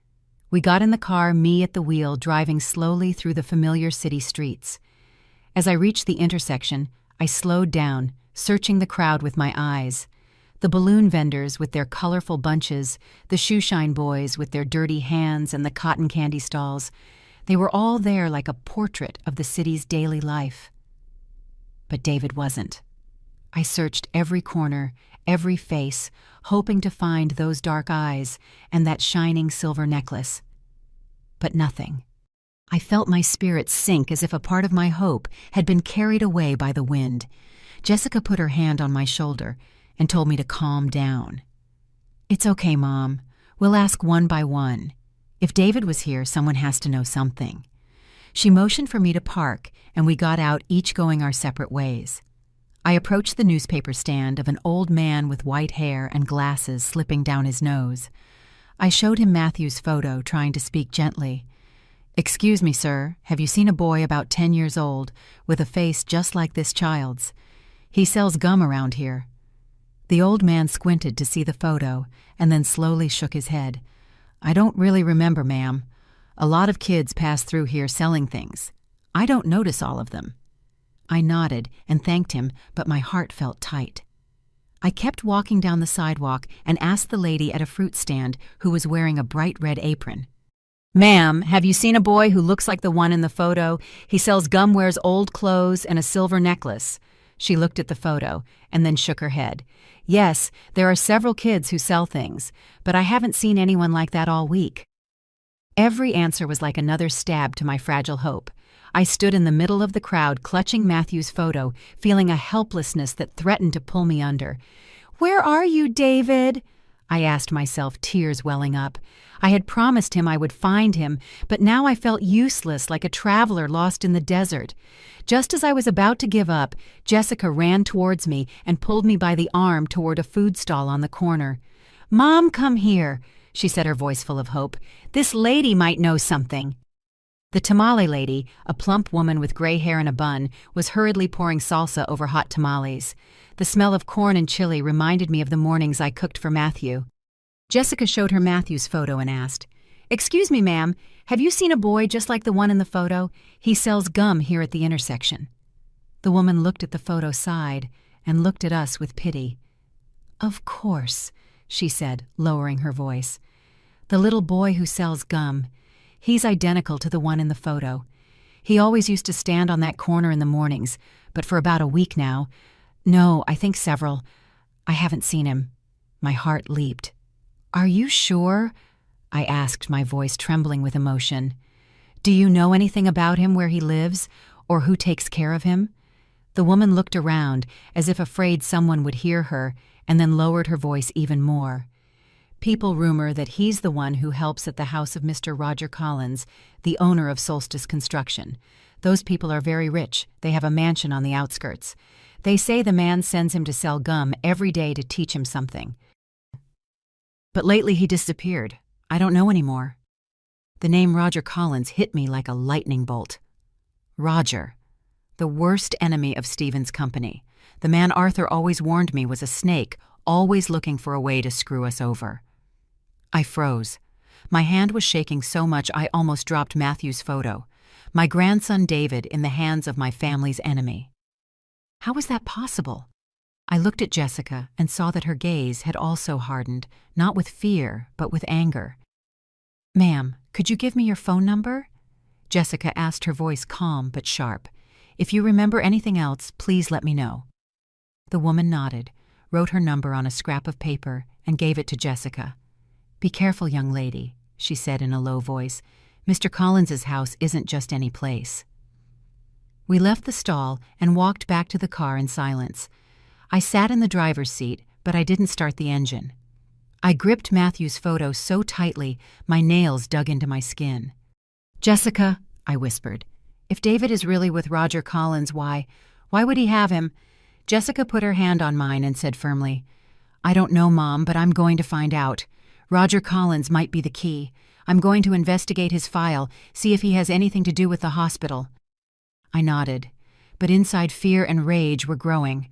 We got in the car, me at the wheel, driving slowly through the familiar city streets. As I reached the intersection, I slowed down, searching the crowd with my eyes. The balloon vendors with their colorful bunches, the shoeshine boys with their dirty hands, and the cotton candy stalls. They were all there like a portrait of the city's daily life. But David wasn't. I searched every corner, every face, hoping to find those dark eyes and that shining silver necklace. But nothing. I felt my spirit sink as if a part of my hope had been carried away by the wind. Jessica put her hand on my shoulder and told me to calm down. "It's okay, Mom. We'll ask one by one. If David was here, someone has to know something." She motioned for me to park, and we got out, each going our separate ways. I approached the newspaper stand of an old man with white hair and glasses slipping down his nose. I showed him Matthew's photo, trying to speak gently. "Excuse me, sir, have you seen a boy about 10 years old with a face just like this child's? He sells gum around here." The old man squinted to see the photo and then slowly shook his head. "I don't really remember, ma'am. A lot of kids pass through here selling things. I don't notice all of them." I nodded and thanked him, but my heart felt tight. I kept walking down the sidewalk and asked the lady at a fruit stand who was wearing a bright red apron. "Ma'am, have you seen a boy who looks like the one in the photo? He sells gum, wears old clothes, and a silver necklace." She looked at the photo and then shook her head. "Yes, there are several kids who sell things, but I haven't seen anyone like that all week." Every answer was like another stab to my fragile hope. I stood in the middle of the crowd, clutching Matthew's photo, feeling a helplessness that threatened to pull me under. "Where are you, David?" I asked myself, tears welling up. I had promised him I would find him, but now I felt useless, like a traveler lost in the desert. Just as I was about to give up, Jessica ran towards me and pulled me by the arm toward a food stall on the corner. "Mom, come here," she said, her voice full of hope. "This lady might know something." The tamale lady, a plump woman with gray hair and a bun, was hurriedly pouring salsa over hot tamales. The smell of corn and chili reminded me of the mornings I cooked for Matthew. Jessica showed her Matthew's photo and asked, "Excuse me, ma'am, have you seen a boy just like the one in the photo? He sells gum here at the intersection." The woman looked at the photo, sighed, and looked at us with pity. "Of course," she said, lowering her voice. "The little boy who sells gum. He's identical to the one in the photo. He always used to stand on that corner in the mornings, but for about a week now. No, I think several. I haven't seen him." My heart leaped. "Are you sure?" I asked, my voice trembling with emotion. "Do you know anything about him, where he lives, or who takes care of him?" The woman looked around, as if afraid someone would hear her, and then lowered her voice even more. "People rumor that he's the one who helps at the house of Mr. Roger Collins, the owner of Solstice Construction. Those people are very rich. They have a mansion on the outskirts. They say the man sends him to sell gum every day to teach him something. But lately he disappeared. I don't know anymore." The name Roger Collins hit me like a lightning bolt. Roger, the worst enemy of Stephen's company. The man Arthur always warned me was a snake, always looking for a way to screw us over. I froze. My hand was shaking so much I almost dropped Matthew's photo. My grandson David in the hands of my family's enemy. How was that possible? I looked at Jessica and saw that her gaze had also hardened, not with fear, but with anger. "Ma'am, could you give me your phone number?" Jessica asked, her voice calm but sharp. "If you remember anything else, please let me know." The woman nodded, wrote her number on a scrap of paper, and gave it to Jessica. "Be careful, young lady," she said in a low voice. "Mr. Collins's house isn't just any place." We left the stall and walked back to the car in silence. I sat in the driver's seat, but I didn't start the engine. I gripped Matthew's photo so tightly, my nails dug into my skin. "Jessica," I whispered, "if David is really with Roger Collins, why would he have him?" Jessica put her hand on mine and said firmly, "I don't know, Mom, but I'm going to find out. Roger Collins might be the key. I'm going to investigate his file, see if he has anything to do with the hospital." I nodded, but inside fear and rage were growing.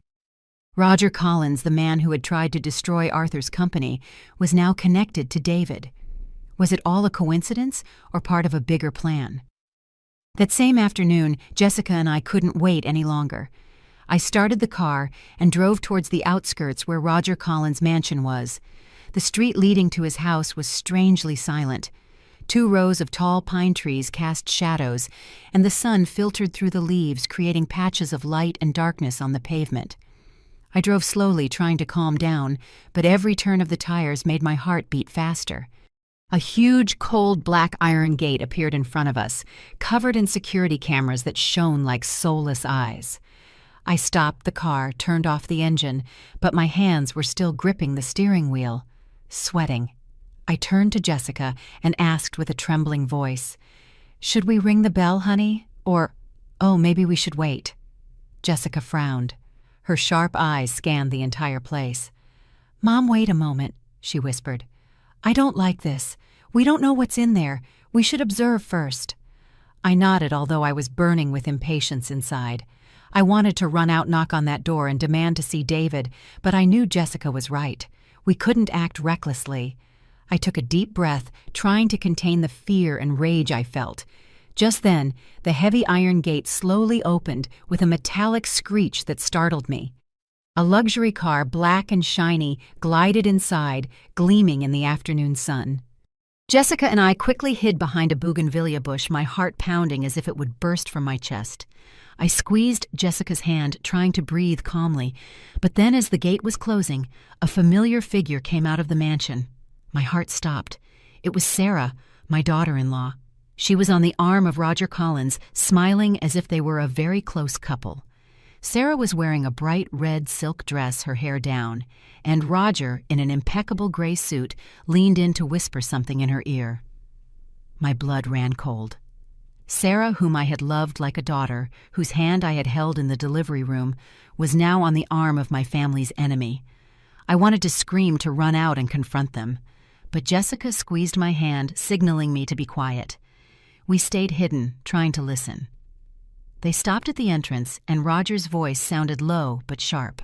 Roger Collins, the man who had tried to destroy Arthur's company, was now connected to David. Was it all a coincidence or part of a bigger plan? That same afternoon, Jessica and I couldn't wait any longer. I started the car and drove towards the outskirts where Roger Collins' mansion was. The street leading to his house was strangely silent. 2 rows of tall pine trees cast shadows, and the sun filtered through the leaves, creating patches of light and darkness on the pavement. I drove slowly, trying to calm down, but every turn of the tires made my heart beat faster. A huge, cold black iron gate appeared in front of us, covered in security cameras that shone like soulless eyes. I stopped the car, turned off the engine, but my hands were still gripping the steering wheel. Sweating, I turned to Jessica and asked with a trembling voice, "Should we ring the bell, honey? Or, maybe we should wait." Jessica frowned. Her sharp eyes scanned the entire place. "Mom, wait a moment," she whispered. "I don't like this. We don't know what's in there. We should observe first." I nodded, although I was burning with impatience inside. I wanted to run out, knock on that door, and demand to see David, but I knew Jessica was right. We couldn't act recklessly. I took a deep breath, trying to contain the fear and rage I felt. Just then, the heavy iron gate slowly opened with a metallic screech that startled me. A luxury car, black and shiny, glided inside, gleaming in the afternoon sun. Jessica and I quickly hid behind a bougainvillea bush, my heart pounding as if it would burst from my chest. I squeezed Jessica's hand, trying to breathe calmly, but then as the gate was closing, a familiar figure came out of the mansion. My heart stopped. It was Sarah, my daughter-in-law. She was on the arm of Roger Collins, smiling as if they were a very close couple. Sarah was wearing a bright red silk dress, her hair down, and Roger, in an impeccable gray suit, leaned in to whisper something in her ear. My blood ran cold. Sarah, whom I had loved like a daughter, whose hand I had held in the delivery room, was now on the arm of my family's enemy. I wanted to scream, to run out and confront them, but Jessica squeezed my hand, signaling me to be quiet. We stayed hidden, trying to listen. They stopped at the entrance, and Roger's voice sounded low but sharp.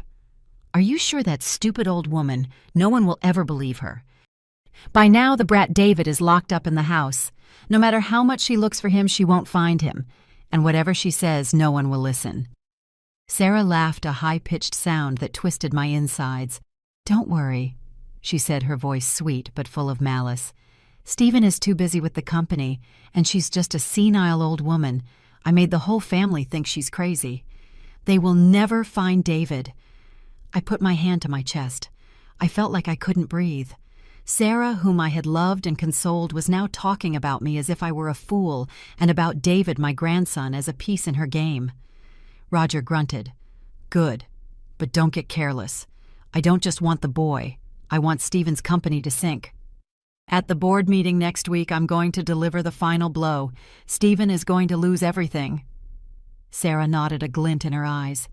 "Are you sure that stupid old woman? No one will ever believe her. By now the brat David is locked up in the house. No matter how much she looks for him, she won't find him. And whatever she says, no one will listen." Sarah laughed, a high-pitched sound that twisted my insides. "Don't worry," she said, her voice sweet but full of malice. "Stephen is too busy with the company, and she's just a senile old woman. I made the whole family think she's crazy. They will never find David." I put my hand to my chest. I felt like I couldn't breathe. Sarah, whom I had loved and consoled, was now talking about me as if I were a fool, and about David, my grandson, as a piece in her game. Roger grunted. "Good, but don't get careless. I don't just want the boy. I want Stephen's company to sink. At the board meeting next week, I'm going to deliver the final blow. Stephen is going to lose everything." Sarah nodded, a glint in her eyes.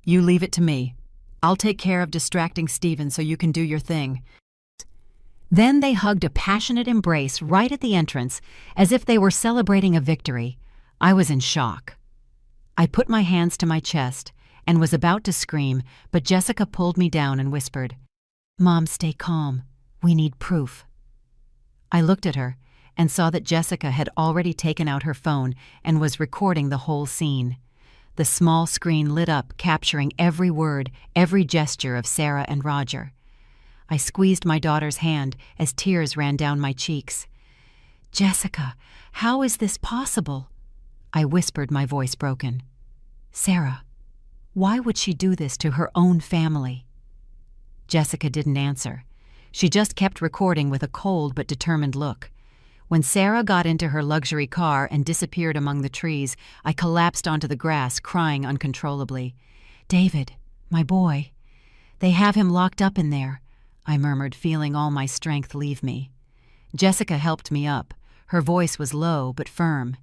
"You leave it to me. I'll take care of distracting Stephen so you can do your thing." Then they hugged a passionate embrace right at the entrance, as if they were celebrating a victory. I was in shock. I put my hands to my chest and was about to scream, but Jessica pulled me down and whispered, "Mom, stay calm. We need proof." I looked at her and saw that Jessica had already taken out her phone and was recording the whole scene. The small screen lit up, capturing every word, every gesture of Sarah and Roger. I squeezed my daughter's hand as tears ran down my cheeks. "Jessica, how is this possible?" I whispered, my voice broken. "Sarah, why would she do this to her own family?" Jessica didn't answer. She just kept recording with a cold but determined look. When Sarah got into her luxury car and disappeared among the trees, I collapsed onto the grass, crying uncontrollably. "David, my boy. They have him locked up in there," I murmured, feeling all my strength leave me. Jessica helped me up. Her voice was low but firm.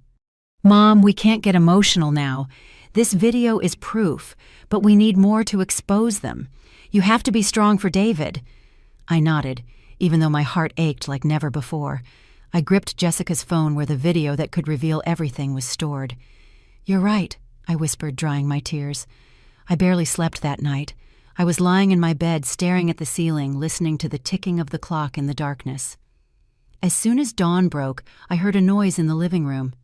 "Mom, we can't get emotional now. This video is proof, but we need more to expose them. You have to be strong for David." I nodded, even though my heart ached like never before. I gripped Jessica's phone where the video that could reveal everything was stored. "You're right," I whispered, drying my tears. I barely slept that night. I was lying in my bed, staring at the ceiling, listening to the ticking of the clock in the darkness. As soon as dawn broke, I heard a noise in the living room.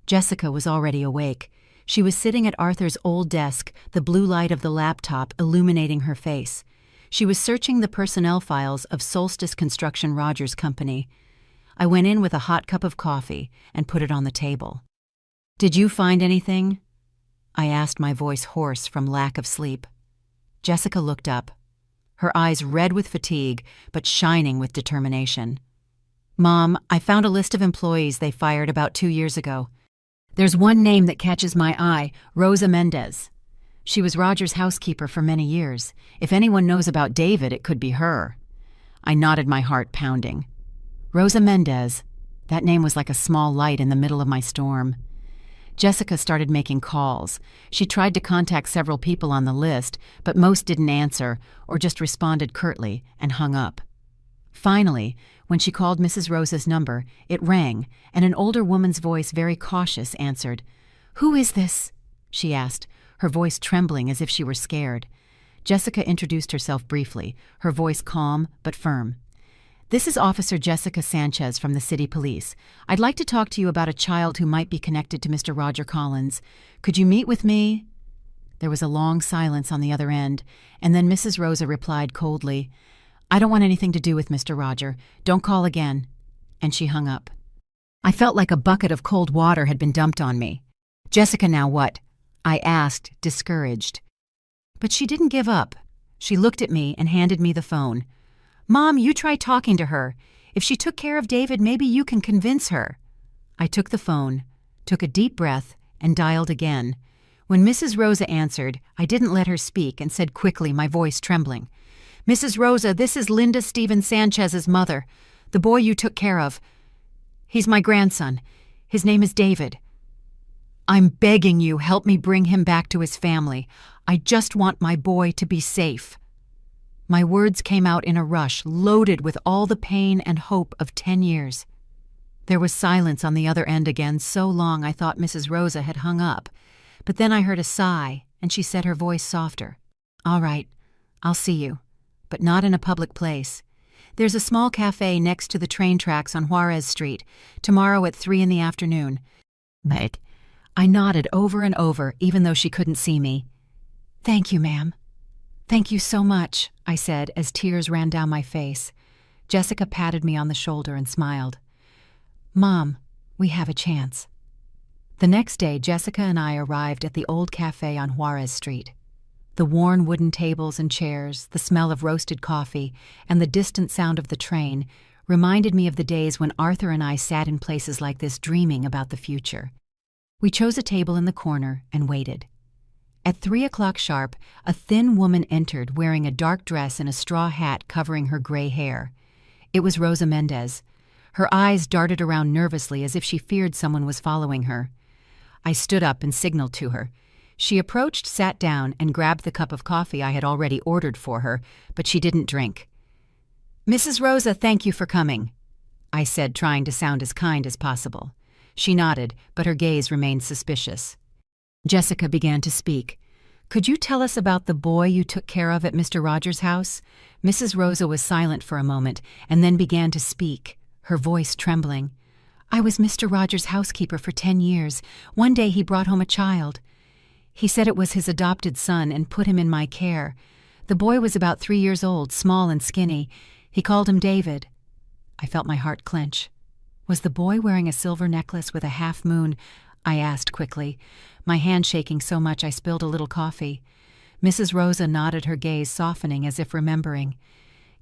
Jessica was already awake. She was sitting at Arthur's old desk, the blue light of the laptop illuminating her face. She was searching the personnel files of Solstice Construction Rogers Company. I went in with a hot cup of coffee and put it on the table. "Did you find anything?" I asked, my voice hoarse from lack of sleep. Jessica looked up, her eyes red with fatigue but shining with determination. "Mom, I found a list of employees they fired about 2 years ago. There's one name that catches my eye, Rosa Mendez. She was Roger's housekeeper for many years. If anyone knows about David, it could be her." I nodded, my heart pounding. Rosa Mendez. That name was like a small light in the middle of my storm. Jessica started making calls. She tried to contact several people on the list, but most didn't answer or just responded curtly and hung up. Finally, when she called Mrs. Rosa's number, it rang, and an older woman's voice, very cautious, answered. "Who is this?" she asked, her voice trembling as if she were scared. Jessica introduced herself briefly, her voice calm but firm. "This is Officer Jessica Sanchez from the City Police. I'd like to talk to you about a child who might be connected to Mr. Roger Collins. Could you meet with me?" There was a long silence on the other end, and then Mrs. Rosa replied coldly, "I don't want anything to do with Mr. Roger. Don't call again." And she hung up. I felt like a bucket of cold water had been dumped on me. "Jessica, now what?" I asked, discouraged. But she didn't give up. She looked at me and handed me the phone. "Mom, you try talking to her. If she took care of David, maybe you can convince her." I took the phone, took a deep breath, and dialed again. When Mrs. Rosa answered, I didn't let her speak and said quickly, my voice trembling, "Mrs. Rosa, this is Linda Stephen Sanchez's mother, the boy you took care of. He's my grandson. His name is David. I'm begging you, help me bring him back to his family. I just want my boy to be safe." My words came out in a rush, loaded with all the pain and hope of 10 years. There was silence on the other end again, so long I thought Mrs. Rosa had hung up. But then I heard a sigh, and she said, her voice softer, "All right, I'll see you, but not in a public place. There's a small cafe next to the train tracks on Juarez Street, tomorrow at 3 in the afternoon. But I nodded over and over, even though she couldn't see me. "Thank you, ma'am." "Thank you so much," I said as tears ran down my face. Jessica patted me on the shoulder and smiled. "Mom, we have a chance." The next day, Jessica and I arrived at the old cafe on Juarez Street. The worn wooden tables and chairs, the smell of roasted coffee, and the distant sound of the train reminded me of the days when Arthur and I sat in places like this dreaming about the future. We chose a table in the corner and waited. At 3 o'clock sharp, a thin woman entered wearing a dark dress and a straw hat covering her gray hair. It was Rosa Mendez. Her eyes darted around nervously as if she feared someone was following her. I stood up and signaled to her. She approached, sat down, and grabbed the cup of coffee I had already ordered for her, but she didn't drink. "Mrs. Rosa, thank you for coming," I said, trying to sound as kind as possible. She nodded, but her gaze remained suspicious. Jessica began to speak. "Could you tell us about the boy you took care of at Mr. Rogers' house?" Mrs. Rosa was silent for a moment and then began to speak, her voice trembling. "I was Mr. Rogers' housekeeper for 10 years. One day he brought home a child. He said it was his adopted son and put him in my care. The boy was about 3 years old, small and skinny. He called him David." I felt my heart clench. "Was the boy wearing a silver necklace with a half moon?" I asked quickly, my hand shaking so much I spilled a little coffee. Mrs. Rosa nodded, her gaze softening as if remembering.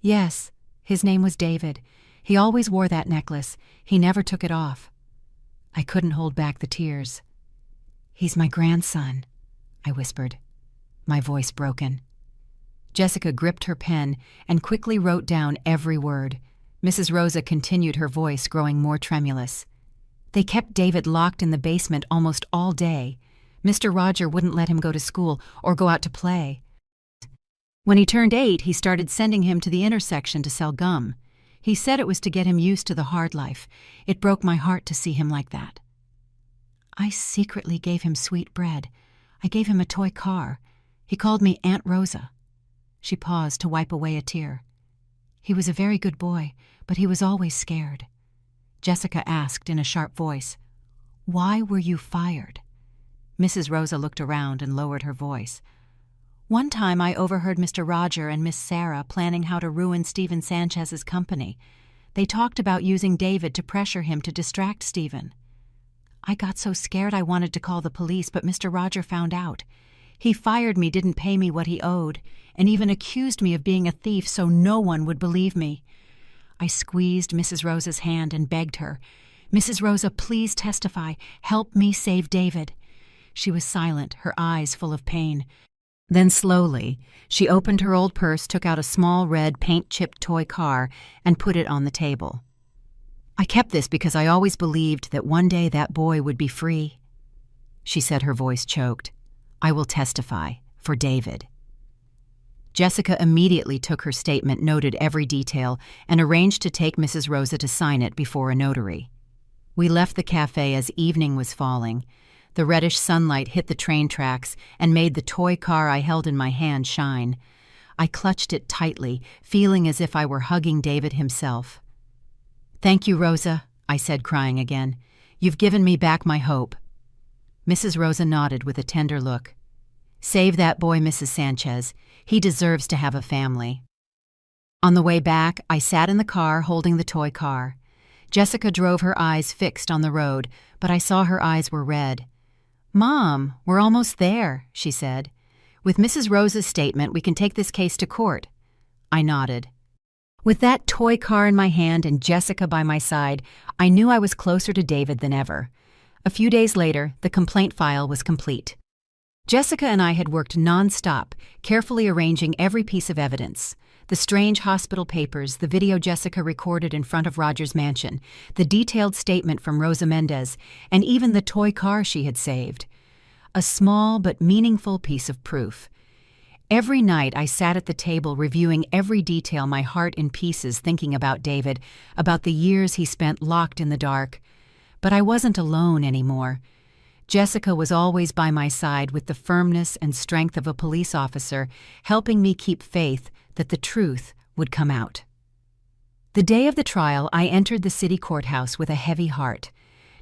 "Yes, His name was David. He always wore that necklace. He never took it off. I couldn't hold back the tears. "He's my grandson," I whispered, my voice broken. Jessica gripped her pen and quickly wrote down every word. Mrs. Rosa continued, her voice growing more tremulous. "They kept David locked in the basement almost all day. Mr. Roger wouldn't let him go to school or go out to play. When he turned 8, he started sending him to the intersection to sell gum. He said it was to get him used to the hard life. It broke my heart to see him like that. I secretly gave him sweet bread. I gave him a toy car. He called me Aunt Rosa." She paused to wipe away a tear. "He was a very good boy, but he was always scared." Jessica asked in a sharp voice, "Why were you fired?" Mrs. Rosa looked around and lowered her voice. "One time I overheard Mr. Roger and Miss Sarah planning how to ruin Stephen Sanchez's company. They talked about using David to pressure him to distract Stephen. I got so scared I wanted to call the police, but Mr. Roger found out. He fired me, didn't pay me what he owed, and even accused me of being a thief so no one would believe me." I squeezed Mrs. Rosa's hand and begged her, "Mrs. Rosa, please testify. Help me save David." She was silent, her eyes full of pain. Then slowly, she opened her old purse, took out a small red paint-chipped toy car, and put it on the table. "I kept this because I always believed that one day that boy would be free." She said, her voice choked. "I will testify for David." Jessica immediately took her statement, noted every detail, and arranged to take Mrs. Rosa to sign it before a notary. We left the cafe as evening was falling. The reddish sunlight hit the train tracks and made the toy car I held in my hand shine. I clutched it tightly, feeling as if I were hugging David himself. "Thank you, Rosa," I said, crying again. "You've given me back my hope." Mrs. Rosa nodded with a tender look. "Save that boy, Mrs. Sanchez. He deserves to have a family." On the way back, I sat in the car holding the toy car. Jessica drove, her eyes fixed on the road, but I saw her eyes were red. "Mom, we're almost there," she said. "With Mrs. Rosa's statement, we can take this case to court." I nodded. With that toy car in my hand and Jessica by my side, I knew I was closer to David than ever. A few days later, the complaint file was complete. Jessica and I had worked non-stop, carefully arranging every piece of evidence. The strange hospital papers, the video Jessica recorded in front of Roger's mansion, the detailed statement from Rosa Mendez, and even the toy car she had saved. A small but meaningful piece of proof. Every night I sat at the table reviewing every detail, my heart in pieces, thinking about David, about the years he spent locked in the dark. But I wasn't alone anymore. Jessica was always by my side with the firmness and strength of a police officer, helping me keep faith that the truth would come out. The day of the trial, I entered the city courthouse with a heavy heart.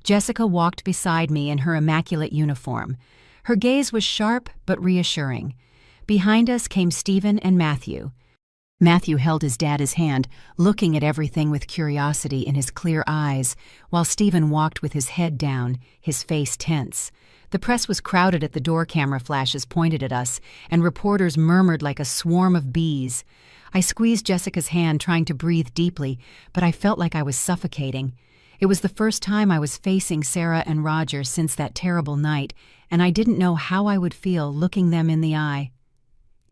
Jessica walked beside me in her immaculate uniform. Her gaze was sharp but reassuring. Behind us came Stephen and Matthew. Matthew held his dad's hand, looking at everything with curiosity in his clear eyes, while Stephen walked with his head down, his face tense. The press was crowded at the door, camera flashes pointed at us, and reporters murmured like a swarm of bees. I squeezed Jessica's hand, trying to breathe deeply, but I felt like I was suffocating. It was the first time I was facing Sarah and Roger since that terrible night, and I didn't know how I would feel looking them in the eye.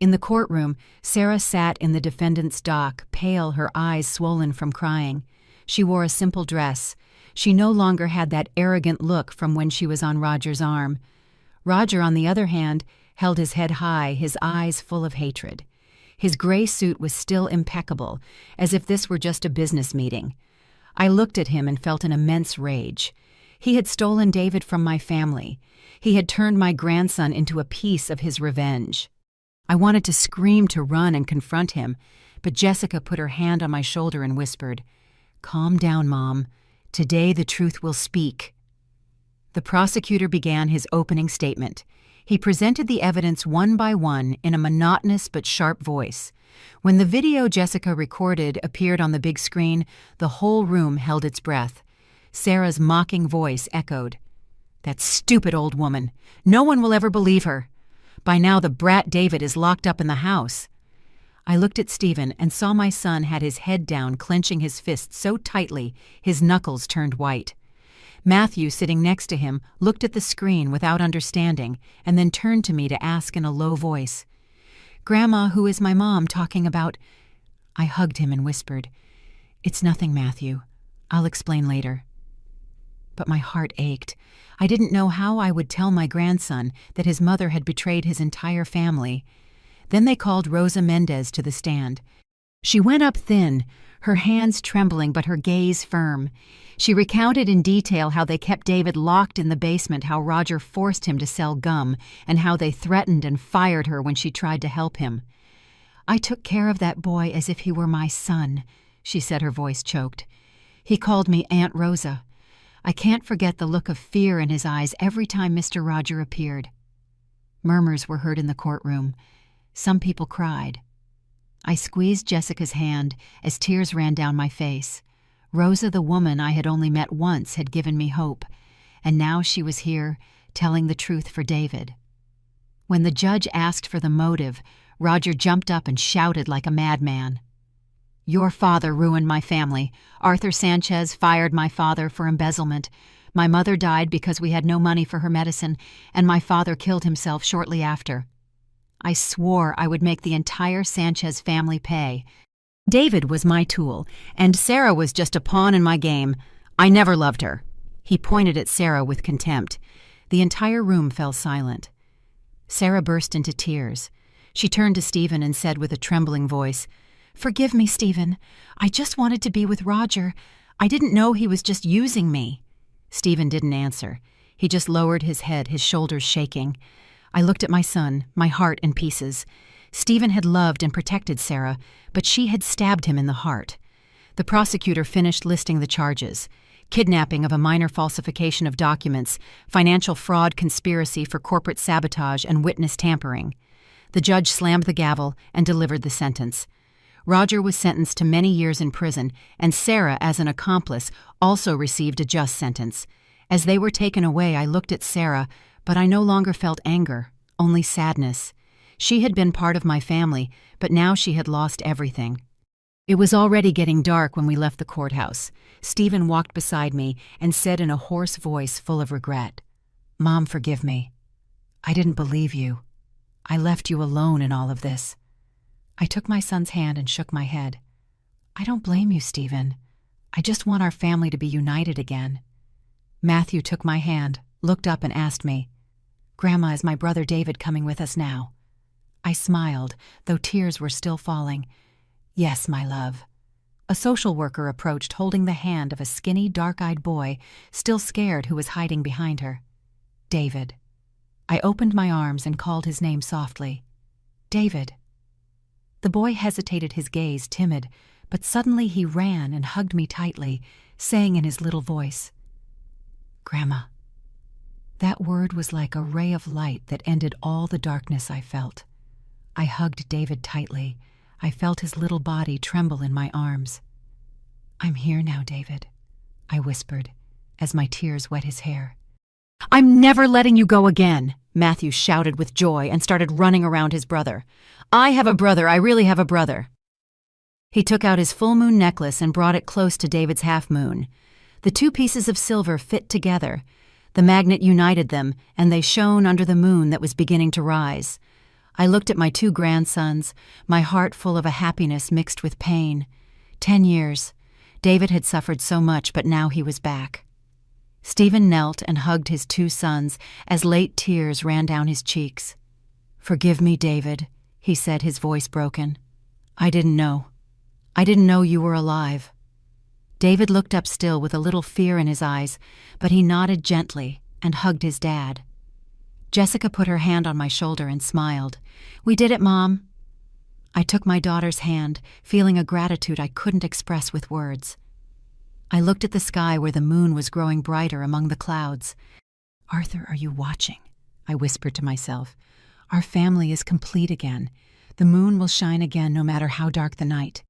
In the courtroom, Sarah sat in the defendant's dock, pale, her eyes swollen from crying. She wore a simple dress. She no longer had that arrogant look from when she was on Roger's arm. Roger, on the other hand, held his head high, his eyes full of hatred. His gray suit was still impeccable, as if this were just a business meeting. I looked at him and felt an immense rage. He had stolen David from my family. He had turned my grandson into a piece of his revenge. I wanted to scream, to run and confront him, but Jessica put her hand on my shoulder and whispered, "Calm down, Mom. Today the truth will speak." The prosecutor began his opening statement. He presented the evidence one by one in a monotonous but sharp voice. When the video Jessica recorded appeared on the big screen, the whole room held its breath. Sarah's mocking voice echoed, "That stupid old woman. No one will ever believe her. By now the brat David is locked up in the house." I looked at Stephen and saw my son had his head down, clenching his fists so tightly his knuckles turned white. Matthew, sitting next to him, looked at the screen without understanding and then turned to me to ask in a low voice, "Grandma, who is my mom talking about?" I hugged him and whispered, "It's nothing, Matthew. I'll explain later." But my heart ached. I didn't know how I would tell my grandson that his mother had betrayed his entire family. Then they called Rosa Mendez to the stand. She went up thin, her hands trembling but her gaze firm. She recounted in detail how they kept David locked in the basement, how Roger forced him to sell gum, and how they threatened and fired her when she tried to help him. "I took care of that boy as if he were my son," she said, her voice choked. "He called me Aunt Rosa. I can't forget the look of fear in his eyes every time Mr. Roger appeared." Murmurs were heard in the courtroom. Some people cried. I squeezed Jessica's hand as tears ran down my face. Rosa, the woman I had only met once, had given me hope, and now she was here, telling the truth for David. When the judge asked for the motive, Roger jumped up and shouted like a madman. "Your father ruined my family. Arthur Sanchez fired my father for embezzlement. My mother died because we had no money for her medicine, and my father killed himself shortly after. I swore I would make the entire Sanchez family pay. David was my tool, and Sarah was just a pawn in my game. I never loved her." He pointed at Sarah with contempt. The entire room fell silent. Sarah burst into tears. She turned to Stephen and said with a trembling voice, "Forgive me, Stephen. I just wanted to be with Roger. I didn't know he was just using me." Stephen didn't answer. He just lowered his head, his shoulders shaking. I looked at my son, my heart in pieces. Stephen had loved and protected Sarah, but she had stabbed him in the heart. The prosecutor finished listing the charges: kidnapping of a minor, falsification of documents, financial fraud, conspiracy for corporate sabotage, and witness tampering. The judge slammed the gavel and delivered the sentence. Roger was sentenced to many years in prison, and Sarah, as an accomplice, also received a just sentence. As they were taken away, I looked at Sarah, but I no longer felt anger, only sadness. She had been part of my family, but now she had lost everything. It was already getting dark when we left the courthouse. Stephen walked beside me and said in a hoarse voice full of regret, "Mom, forgive me. I didn't believe you. I left you alone in all of this." I took my son's hand and shook my head. "I don't blame you, Stephen. I just want our family to be united again." Matthew took my hand, looked up and asked me, "Grandma, is my brother David coming with us now?" I smiled, though tears were still falling. "Yes, my love." A social worker approached, holding the hand of a skinny, dark-eyed boy, still scared, who was hiding behind her. "David." I opened my arms and called his name softly. "David." The boy hesitated, his gaze timid, but suddenly he ran and hugged me tightly, saying in his little voice, "Grandma." That word was like a ray of light that ended all the darkness I felt. I hugged David tightly. I felt his little body tremble in my arms. "I'm here now, David," I whispered, as my tears wet his hair. "I'm never letting you go again," Matthew shouted with joy and started running around his brother. "I have a brother. I really have a brother." He took out his full moon necklace and brought it close to David's half moon. The two pieces of silver fit together. The magnet united them, and they shone under the moon that was beginning to rise. I looked at my two grandsons, my heart full of a happiness mixed with pain. 10 years. David had suffered so much, but now he was back. Stephen knelt and hugged his two sons as late tears ran down his cheeks. "Forgive me, David," he said, his voice broken. I didn't know you were alive." David looked up still with a little fear in his eyes, but he nodded gently and hugged his dad. Jessica put her hand on my shoulder and smiled. "We did it, Mom." I took my daughter's hand, feeling a gratitude I couldn't express with words. I looked at the sky where the moon was growing brighter among the clouds. "Arthur, are you watching?" I whispered to myself. "Our family is complete again. The moon will shine again no matter how dark the night."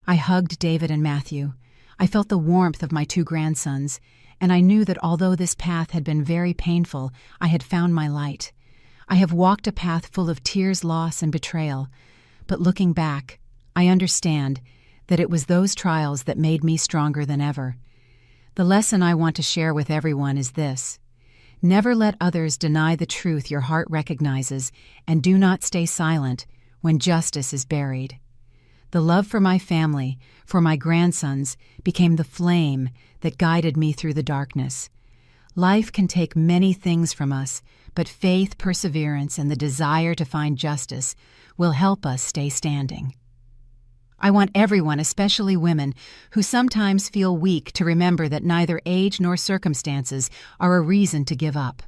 I hugged David and Matthew. I felt the warmth of my two grandsons, and I knew that although this path had been very painful, I had found my light. I have walked a path full of tears, loss, and betrayal, But looking back, I understand that it was those trials that made me stronger than ever. The lesson I want to share with everyone is this: never let others deny the truth your heart recognizes, and do not stay silent when justice is buried. The love for my family, for my grandsons, became the flame that guided me through the darkness. Life can take many things from us, but faith, perseverance, and the desire to find justice will help us stay standing. I want everyone, especially women, who sometimes feel weak, to remember that neither age nor circumstances are a reason to give up.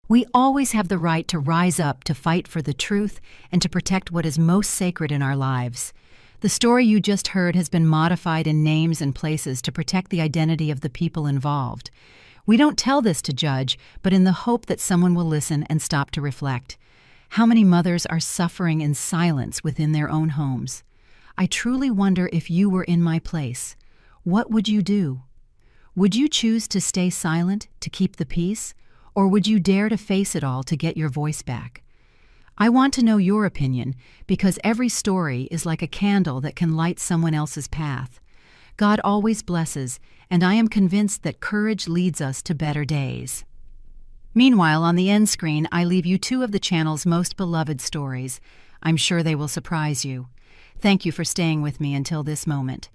We always have the right to rise up, to fight for the truth, and to protect what is most sacred in our lives. The story you just heard has been modified in names and places to protect the identity of the people involved. We don't tell this to judge, but in the hope that someone will listen and stop to reflect. How many mothers are suffering in silence within their own homes? I truly wonder, if you were in my place, what would you do? Would you choose to stay silent, to keep the peace, or would you dare to face it all to get your voice back? I want to know your opinion, because every story is like a candle that can light someone else's path. God always blesses, and I am convinced that courage leads us to better days. Meanwhile, on the end screen, I leave you two of the channel's most beloved stories. I'm sure they will surprise you. Thank you for staying with me until this moment.